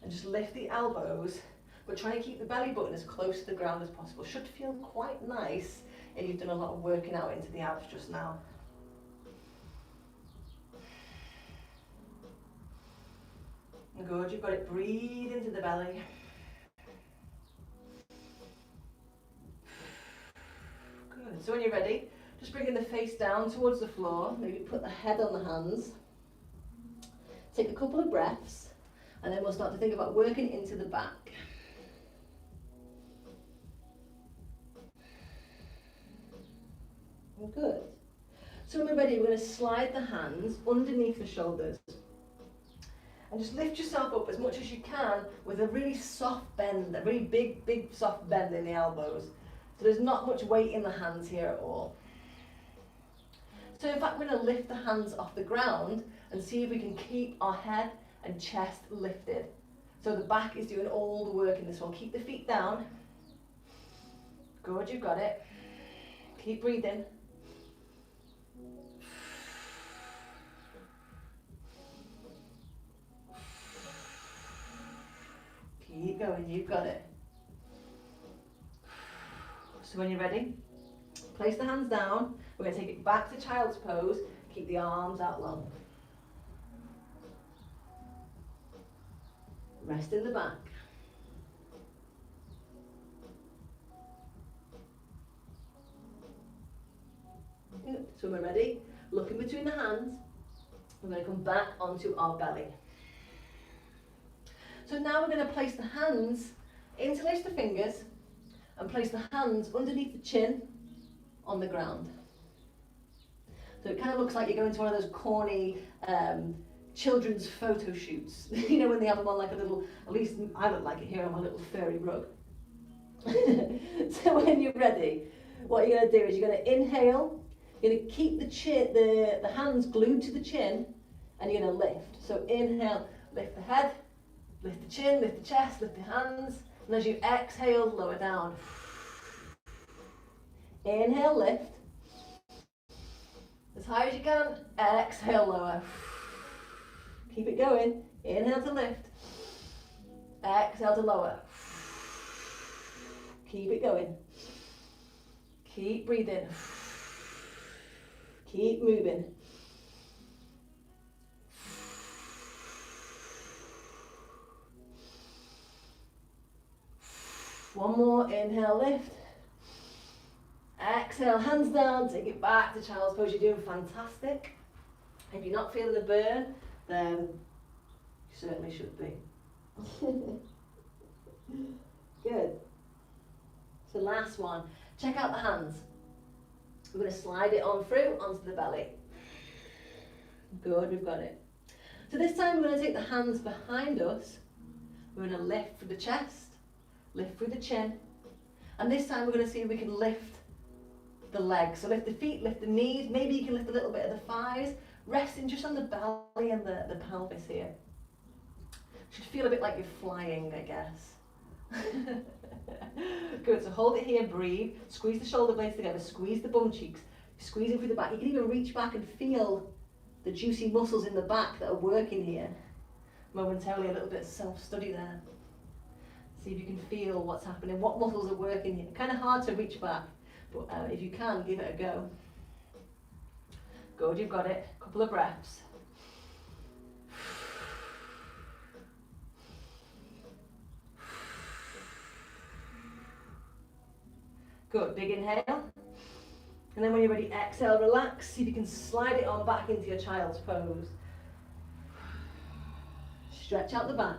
and just lift the elbows, but try and keep the belly button as close to the ground as possible. Should feel quite nice if you've done a lot of working out into the abs just now. Good, you've got it. Breathe into the belly. Good, so when you're ready, just bringing the face down towards the floor, maybe put the head on the hands. Take a couple of breaths, and then we'll start to think about working into the back. Good. So when we're ready, we're going to slide the hands underneath the shoulders. And just lift yourself up as much as you can with a really soft bend, a really big soft bend in the elbows. So there's not much weight in the hands here at all. So in fact, we're going to lift the hands off the ground and see if we can keep our head and chest lifted. So the back is doing all the work in this one. Keep the feet down. Good, you've got it. Keep breathing. Keep going, you've got it. So when you're ready, place the hands down. We're going to take it back to child's pose. Keep the arms out long. Rest in the back. Good. So when we're ready, look in between the hands. We're going to come back onto our belly. So now we're going to place the hands, interlace the fingers, and place the hands underneath the chin on the ground. So it kind of looks like you're going to one of those corny children's photo shoots. You know, when they have them on like a little, at least I look like it here on my little furry rug. So when you're ready, what you're going to do is you're going to inhale, you're going to keep the chin, the hands glued to the chin, and you're going to lift. So inhale, lift the head, lift the chin, lift the chest, lift the hands, and as you exhale, lower down. Inhale, lift. As high as you can, exhale, lower. Keep it going. Inhale to lift. Exhale to lower. Keep it going. Keep breathing. Keep moving. One more, inhale, lift. Exhale, hands down, take it back to child's pose. You're doing fantastic. If you're not feeling the burn, then you certainly should be. Good. So last one, check out the hands. We're going to slide it on through onto the belly. Good, we've got it. So this time we're going to take the hands behind us. We're going to lift through the chest, lift through the chin. And this time we're going to see if we can lift the legs. So lift the feet, lift the knees. Maybe you can lift a little bit of the thighs, resting just on the belly and the pelvis here. Should feel a bit like you're flying, I guess. Good, so hold it here, breathe, squeeze the shoulder blades together, squeeze the bum cheeks, squeeze it through the back. You can even reach back and feel the juicy muscles in the back that are working here. Momentarily, a little bit of self-study there. See if you can feel what's happening, what muscles are working here. Kind of hard to reach back, but if you can, give it a go. Good, you've got it. Couple of breaths. Good, big inhale. And then when you're ready, exhale, relax. See if you can slide it on back into your child's pose. Stretch out the back.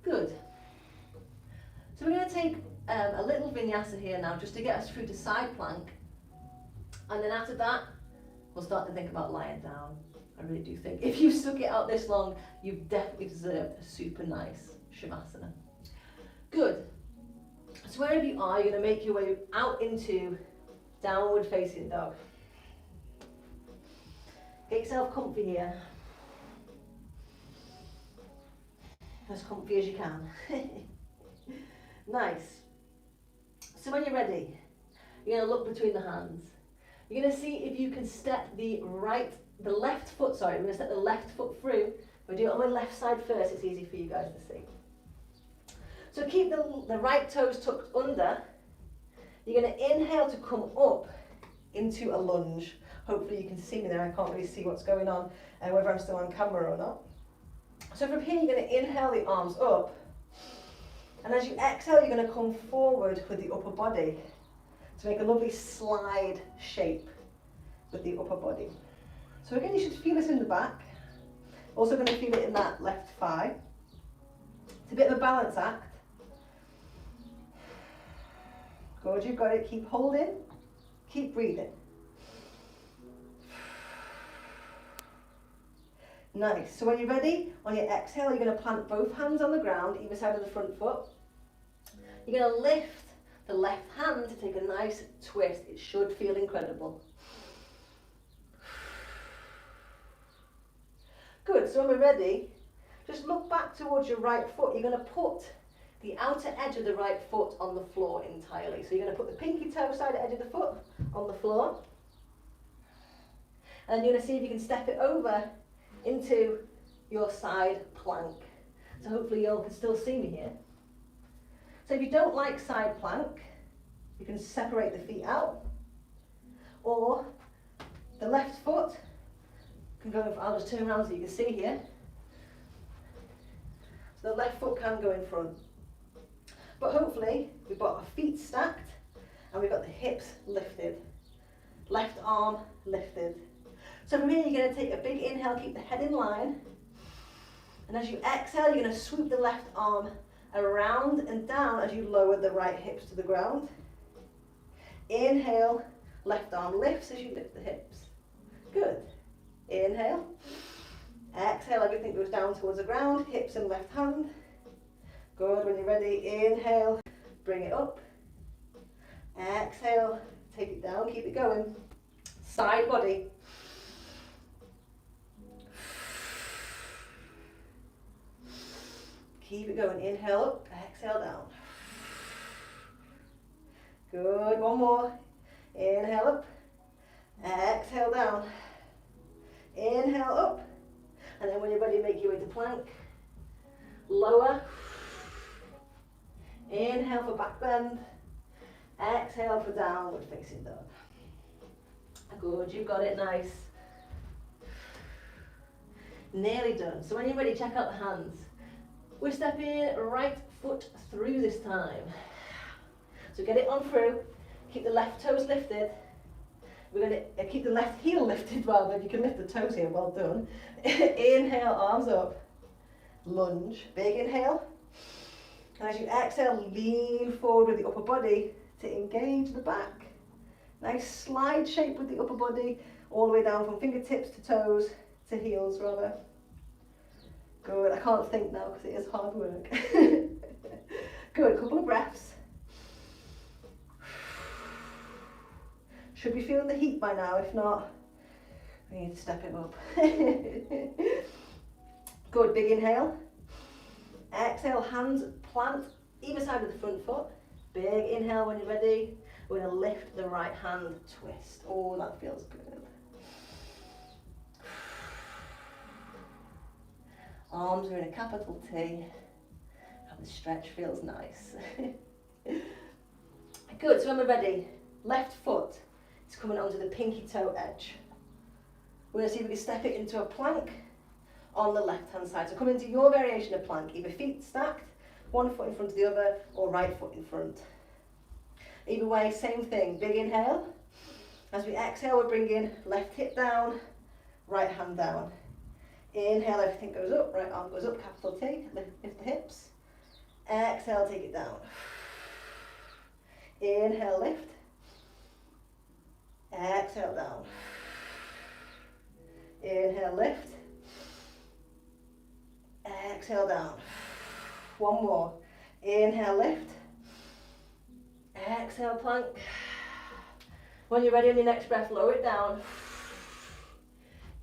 Good. So we're going to take a little vinyasa here now just to get us through to side plank. And then after that, we'll start to think about lying down. I really do think if you stuck it out this long, you've definitely deserved a super nice Shavasana. Good. So wherever you are, you're going to make your way out into downward facing dog. Get yourself comfy here. As comfy as you can. Nice. So when you're ready, you're going to look between the hands. You're going to see if you can step the left foot, sorry, I'm going to step the left foot through. If I do it on my left side first, it's easy for you guys to see. So keep the right toes tucked under. You're going to inhale to come up into a lunge. Hopefully you can see me there. I can't really see what's going on, whether I'm still on camera or not. So from here, you're going to inhale the arms up. And as you exhale, you're going to come forward with the upper body to make a lovely slide shape with the upper body. So again, you should feel this in the back. Also going to feel it in that left thigh. It's a bit of a balance act. Good, you've got it. Keep holding, keep breathing. Nice. So when you're ready, on your exhale, you're going to plant both hands on the ground, either side of the front foot. You're going to lift the left hand to take a nice twist. It should feel incredible. Good. So when we're ready, just look back towards your right foot. You're going to put the outer edge of the right foot on the floor entirely. So you're going to put the pinky toe side edge of the foot on the floor. And then you're going to see if you can step it over into your side plank. So hopefully you all can still see me here. So if you don't like side plank, you can separate the feet out. Or the left foot can go, I'll just turn around so you can see here. So the left foot can go in front. But hopefully we've got our feet stacked and we've got the hips lifted. Left arm lifted. So from here you're going to take a big inhale, keep the head in line. And as you exhale, you're going to swoop the left arm around and down as you lower the right hips to the ground. Inhale, left arm lifts as you lift the hips. Good. Inhale. Exhale, everything goes down towards the ground, hips and left hand. Good, when you're ready, inhale, bring it up. Exhale, take it down, keep it going. Side body. Keep it going, inhale up, exhale down. Good, one more. Inhale up, exhale down. Inhale up, and then when you're ready, make your way to plank. Lower. Inhale for back bend. Exhale for downward facing dog. Good, you've got it, nice. Nearly done. So when you're ready, check out the hands. We're stepping right foot through this time. So get it on through. Keep the left toes lifted. We're going to keep the left heel lifted rather. If you can lift the toes here, well done. Inhale, arms up. Lunge. Big inhale. And as you exhale, lean forward with the upper body to engage the back. Nice slide shape with the upper body, all the way down from fingertips to toes, to heels rather. Good, I can't think now because it is hard work. Good, couple of breaths. Should be feeling the heat by now, if not, we need to step it up. Good, big inhale. Exhale, hands plant either side of the front foot. Big inhale when you're ready. We're going to lift the right hand, twist. Oh, that feels good. Arms are in a capital T. And the stretch feels nice. Good, so when we're ready, left foot is coming onto the pinky toe edge. We're going to see if we can step it into a plank on the left hand side. So come into your variation of plank, either feet stacked, one foot in front of the other, or right foot in front. Either way, same thing, big inhale. As we exhale, we're bringing left hip down, right hand down. Inhale, everything goes up, right arm goes up, capital T, lift the hips. Exhale, take it down. Inhale, lift. Exhale, down. Inhale, lift. Exhale, down. One more. Inhale, lift. Exhale, plank. When you're ready on your next breath, lower it down.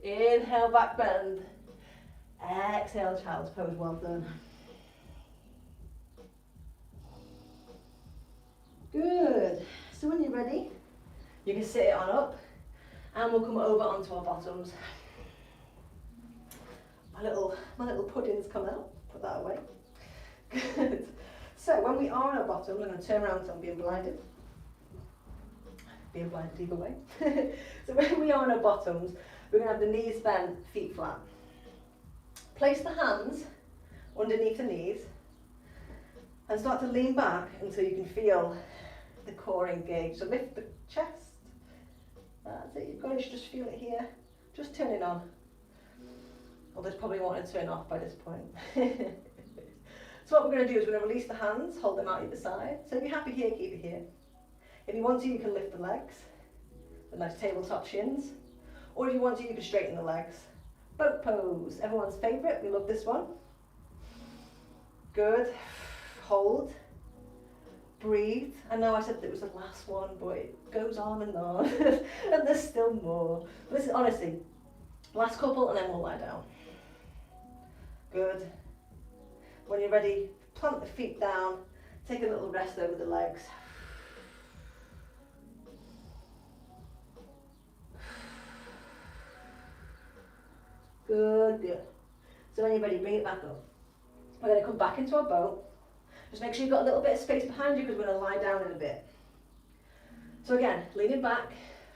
Inhale, back bend. Exhale, child's pose, well done. Good. So when you're ready, you can sit it on up and we'll come over onto our bottoms. My little pudding's come out, put that away. Good. So when we are on our bottoms, I'm going to turn around so I'm being blinded. Being blinded either way. So when we are on our bottoms, we're going to have the knees bent, feet flat. Place the hands underneath the knees and start to lean back until you can feel the core engaged. So lift the chest. That's it, you've got to just feel it here. Just turn it on. Although it's probably wanting to turn off by this point. So what we're going to do is we're going to release the hands, hold them out either side. So if you're happy here, keep it here. If you want to, you can lift the legs, the nice tabletop shins. Or if you want to, you can straighten the legs. Boat pose, everyone's favourite, we love this one. Good, hold, breathe. I know I said that it was the last one, but it goes on, and there's still more. But this is honestly, last couple and then we'll lie down. Good. When you're ready, plant the feet down, take a little rest over the legs. Good, good. So when you're ready, bring it back up. We're going to come back into our boat. Just make sure you've got a little bit of space behind you because we're going to lie down in a bit. So again, leaning back,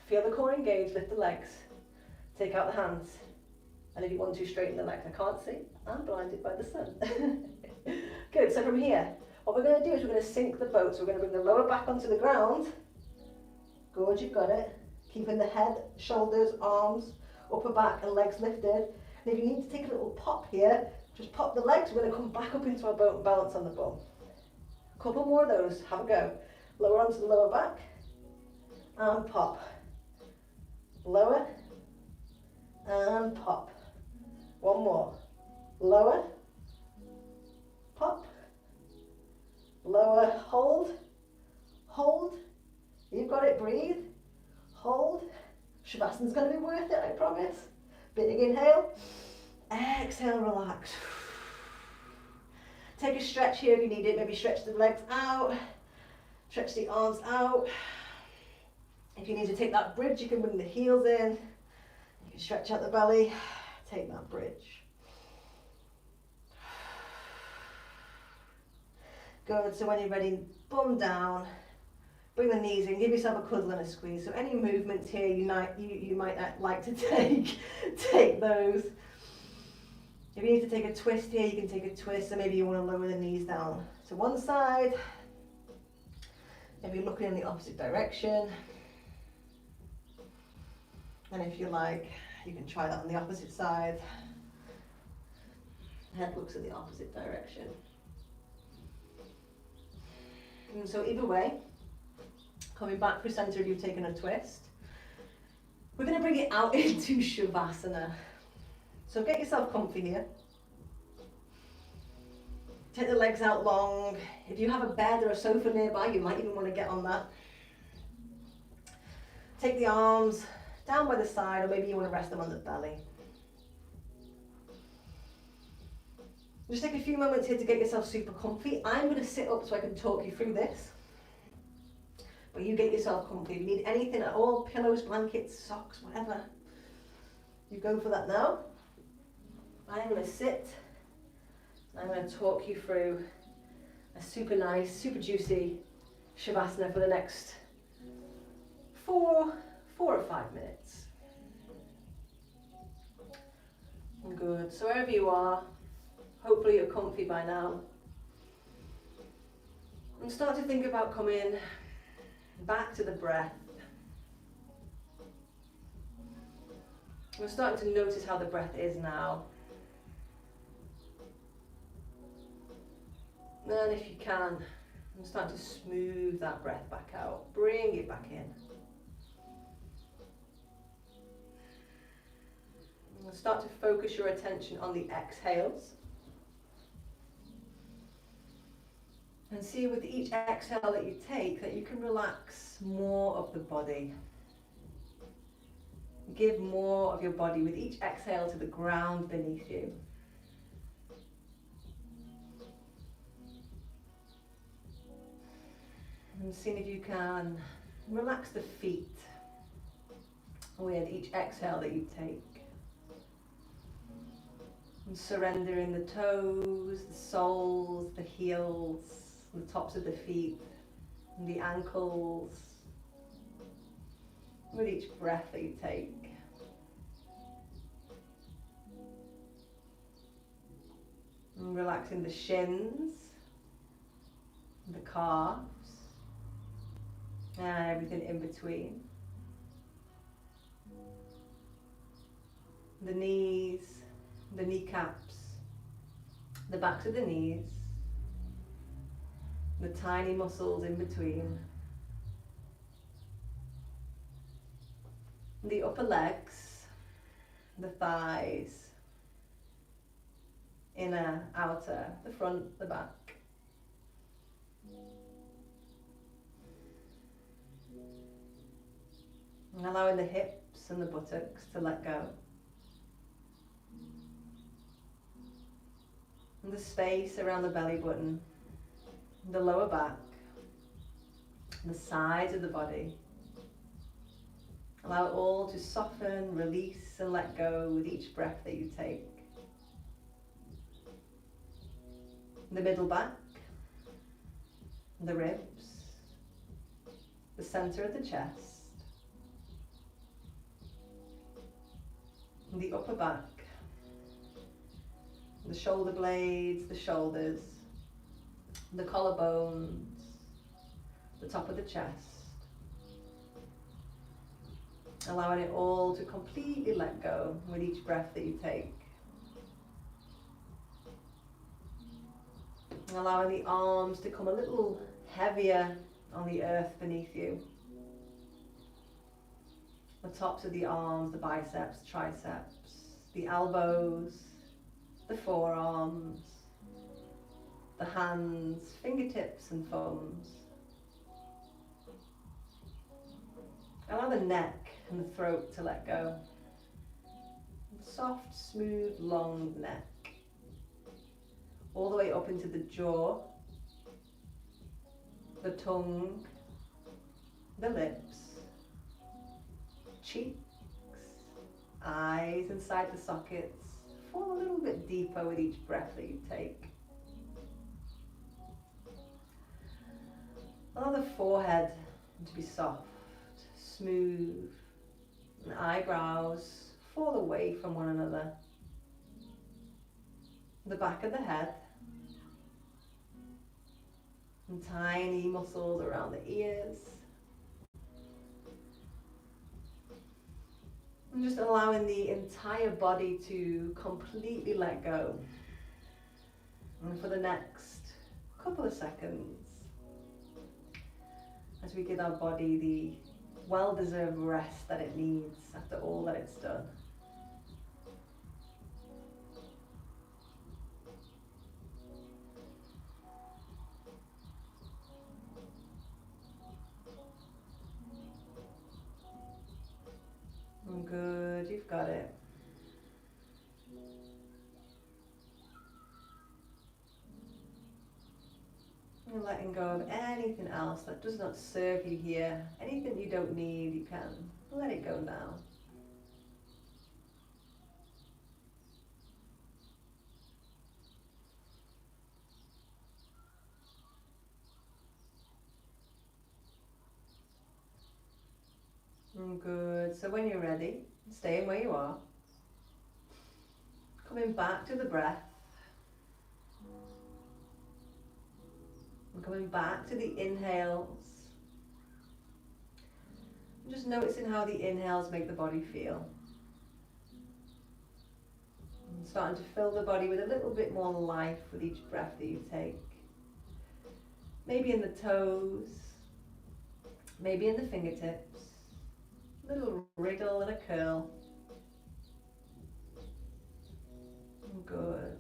feel the core engage, lift the legs, take out the hands. And if you want to, straighten the legs. I can't see, I'm blinded by the sun. Good, so from here, what we're going to do is we're going to sink the boat. So we're going to bring the lower back onto the ground. Good, you've got it. Keeping the head, shoulders, arms, upper back and legs lifted. And if you need to take a little pop here, just pop the legs. We're going to come back up into our boat and balance on the bum. A couple more of those, have a go. Lower onto the lower back and pop. Lower and pop. One more. Lower, pop, lower, hold, hold. You've got it, breathe, hold. Shavasana's going to be worth it, I promise. Big inhale, exhale, relax. Take a stretch here if you need it. Maybe stretch the legs out, stretch the arms out. If you need to take that bridge, you can bring the heels in. You can stretch out the belly, take that bridge. Good, so when you're ready, bum down, bring the knees in, give yourself a cuddle and a squeeze. So any movements here you might like to take, take those. If you need to take a twist here, you can take a twist, so maybe you want to lower the knees down to one side. Maybe looking in the opposite direction. And if you like, you can try that on the opposite side. Head looks in the opposite direction. And so either way, coming back through center if you've taken a twist, we're going to bring it out into Shavasana. So get yourself comfy here. Take the legs out long. If you have a bed or a sofa nearby, you might even want to get on that. Take the arms down by the side, or maybe you want to rest them on the belly. Just take a few moments here to get yourself super comfy. I'm going to sit up so I can talk you through this. But you get yourself comfy. If you need anything at all, pillows, blankets, socks, whatever, you go for that now. I'm going to sit. I'm going to talk you through a super nice, super juicy Shavasana for the next 4 or 5 minutes. Good. So wherever you are, hopefully you're comfy by now. And start to think about coming back to the breath. We're starting to notice how the breath is now. And if you can, start to smooth that breath back out. Bring it back in. And start to focus your attention on the exhales. And see with each exhale that you take that you can relax more of the body. Give more of your body with each exhale to the ground beneath you. And seeing if you can relax the feet with each exhale that you take. And surrendering the toes, the soles, the heels, the tops of the feet, and the ankles with each breath that you take. And relaxing the shins, the calves, and everything in between. The knees, the kneecaps, the backs of the knees, the tiny muscles in between, the upper legs, the thighs, inner, outer, the front, the back. And allowing the hips and the buttocks to let go. And the space around the belly button, the lower back, the sides of the body. Allow it all to soften, release and let go with each breath that you take. The middle back, the ribs, the center of the chest, the upper back, the shoulder blades, the shoulders, the collarbones, the top of the chest. Allowing it all to completely let go with each breath that you take. And allowing the arms to come a little heavier on the earth beneath you. The tops of the arms, the biceps, triceps, the elbows, the forearms, the hands, fingertips and thumbs. Allow the neck and the throat to let go. Soft, smooth, long neck. All the way up into the jaw, the tongue, the lips, cheeks, eyes inside the sockets. Fall a little bit deeper with each breath that you take. Allow the forehead to be soft, smooth, and eyebrows fall away from one another. The back of the head, and tiny muscles around the ears. And just allowing the entire body to completely let go. And for the next couple of seconds, as we give our body the well-deserved rest that it needs after all that it's done. Good, you've got it. And letting go of anything else that does not serve you here. Anything you don't need, you can let it go now. Good, so when you're ready, staying where you are, coming back to the breath, and coming back to the inhales, and just noticing how the inhales make the body feel. And starting to fill the body with a little bit more life with each breath that you take. Maybe in the toes, maybe in the fingertips. Little wriggle and a curl. Good.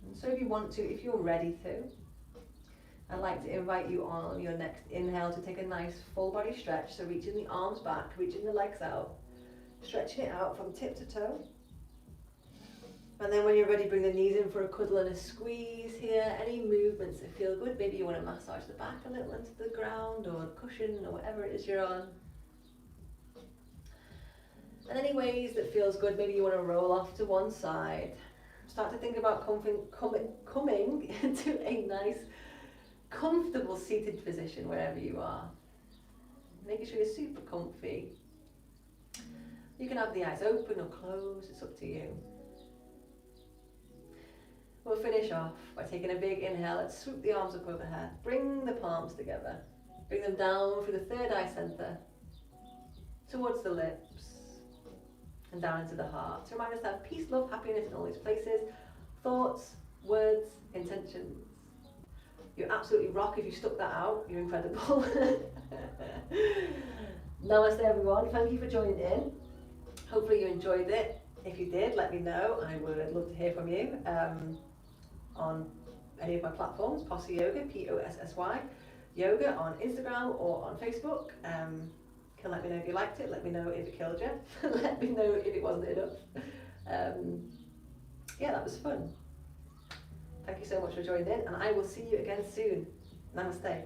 And so if you want to, if you're ready to, I'd like to invite you on your next inhale to take a nice full body stretch. So reaching the arms back, reaching the legs out, stretching it out from tip to toe. And then when you're ready, bring the knees in for a cuddle and a squeeze here. Any movements that feel good. Maybe you want to massage the back a little into the ground or the cushion or whatever it is you're on. And any ways that feels good, maybe you want to roll off to one side. Start to think about coming into a nice, comfortable seated position wherever you are. Making sure you're super comfy. You can have the eyes open or closed, it's up to you. We'll finish off by taking a big inhale. Let's swoop the arms up overhead. Bring the palms together. Bring them down through the third eye centre, towards the lips, and down into the heart. To remind us to have peace, love, happiness in all these places. Thoughts, words, intentions. You absolutely rock if you stuck that out. You're incredible. Namaste everyone. Thank you for joining in. Hopefully you enjoyed it. If you did, let me know. I would love to hear from you on any of my platforms. Possy Yoga, Possy Yoga on Instagram or on Facebook. Can let me know if you liked it. Let me know if it killed you. Let me know if it wasn't enough. Yeah, that was fun. Thank you so much for joining in, and I will see you again soon. Namaste.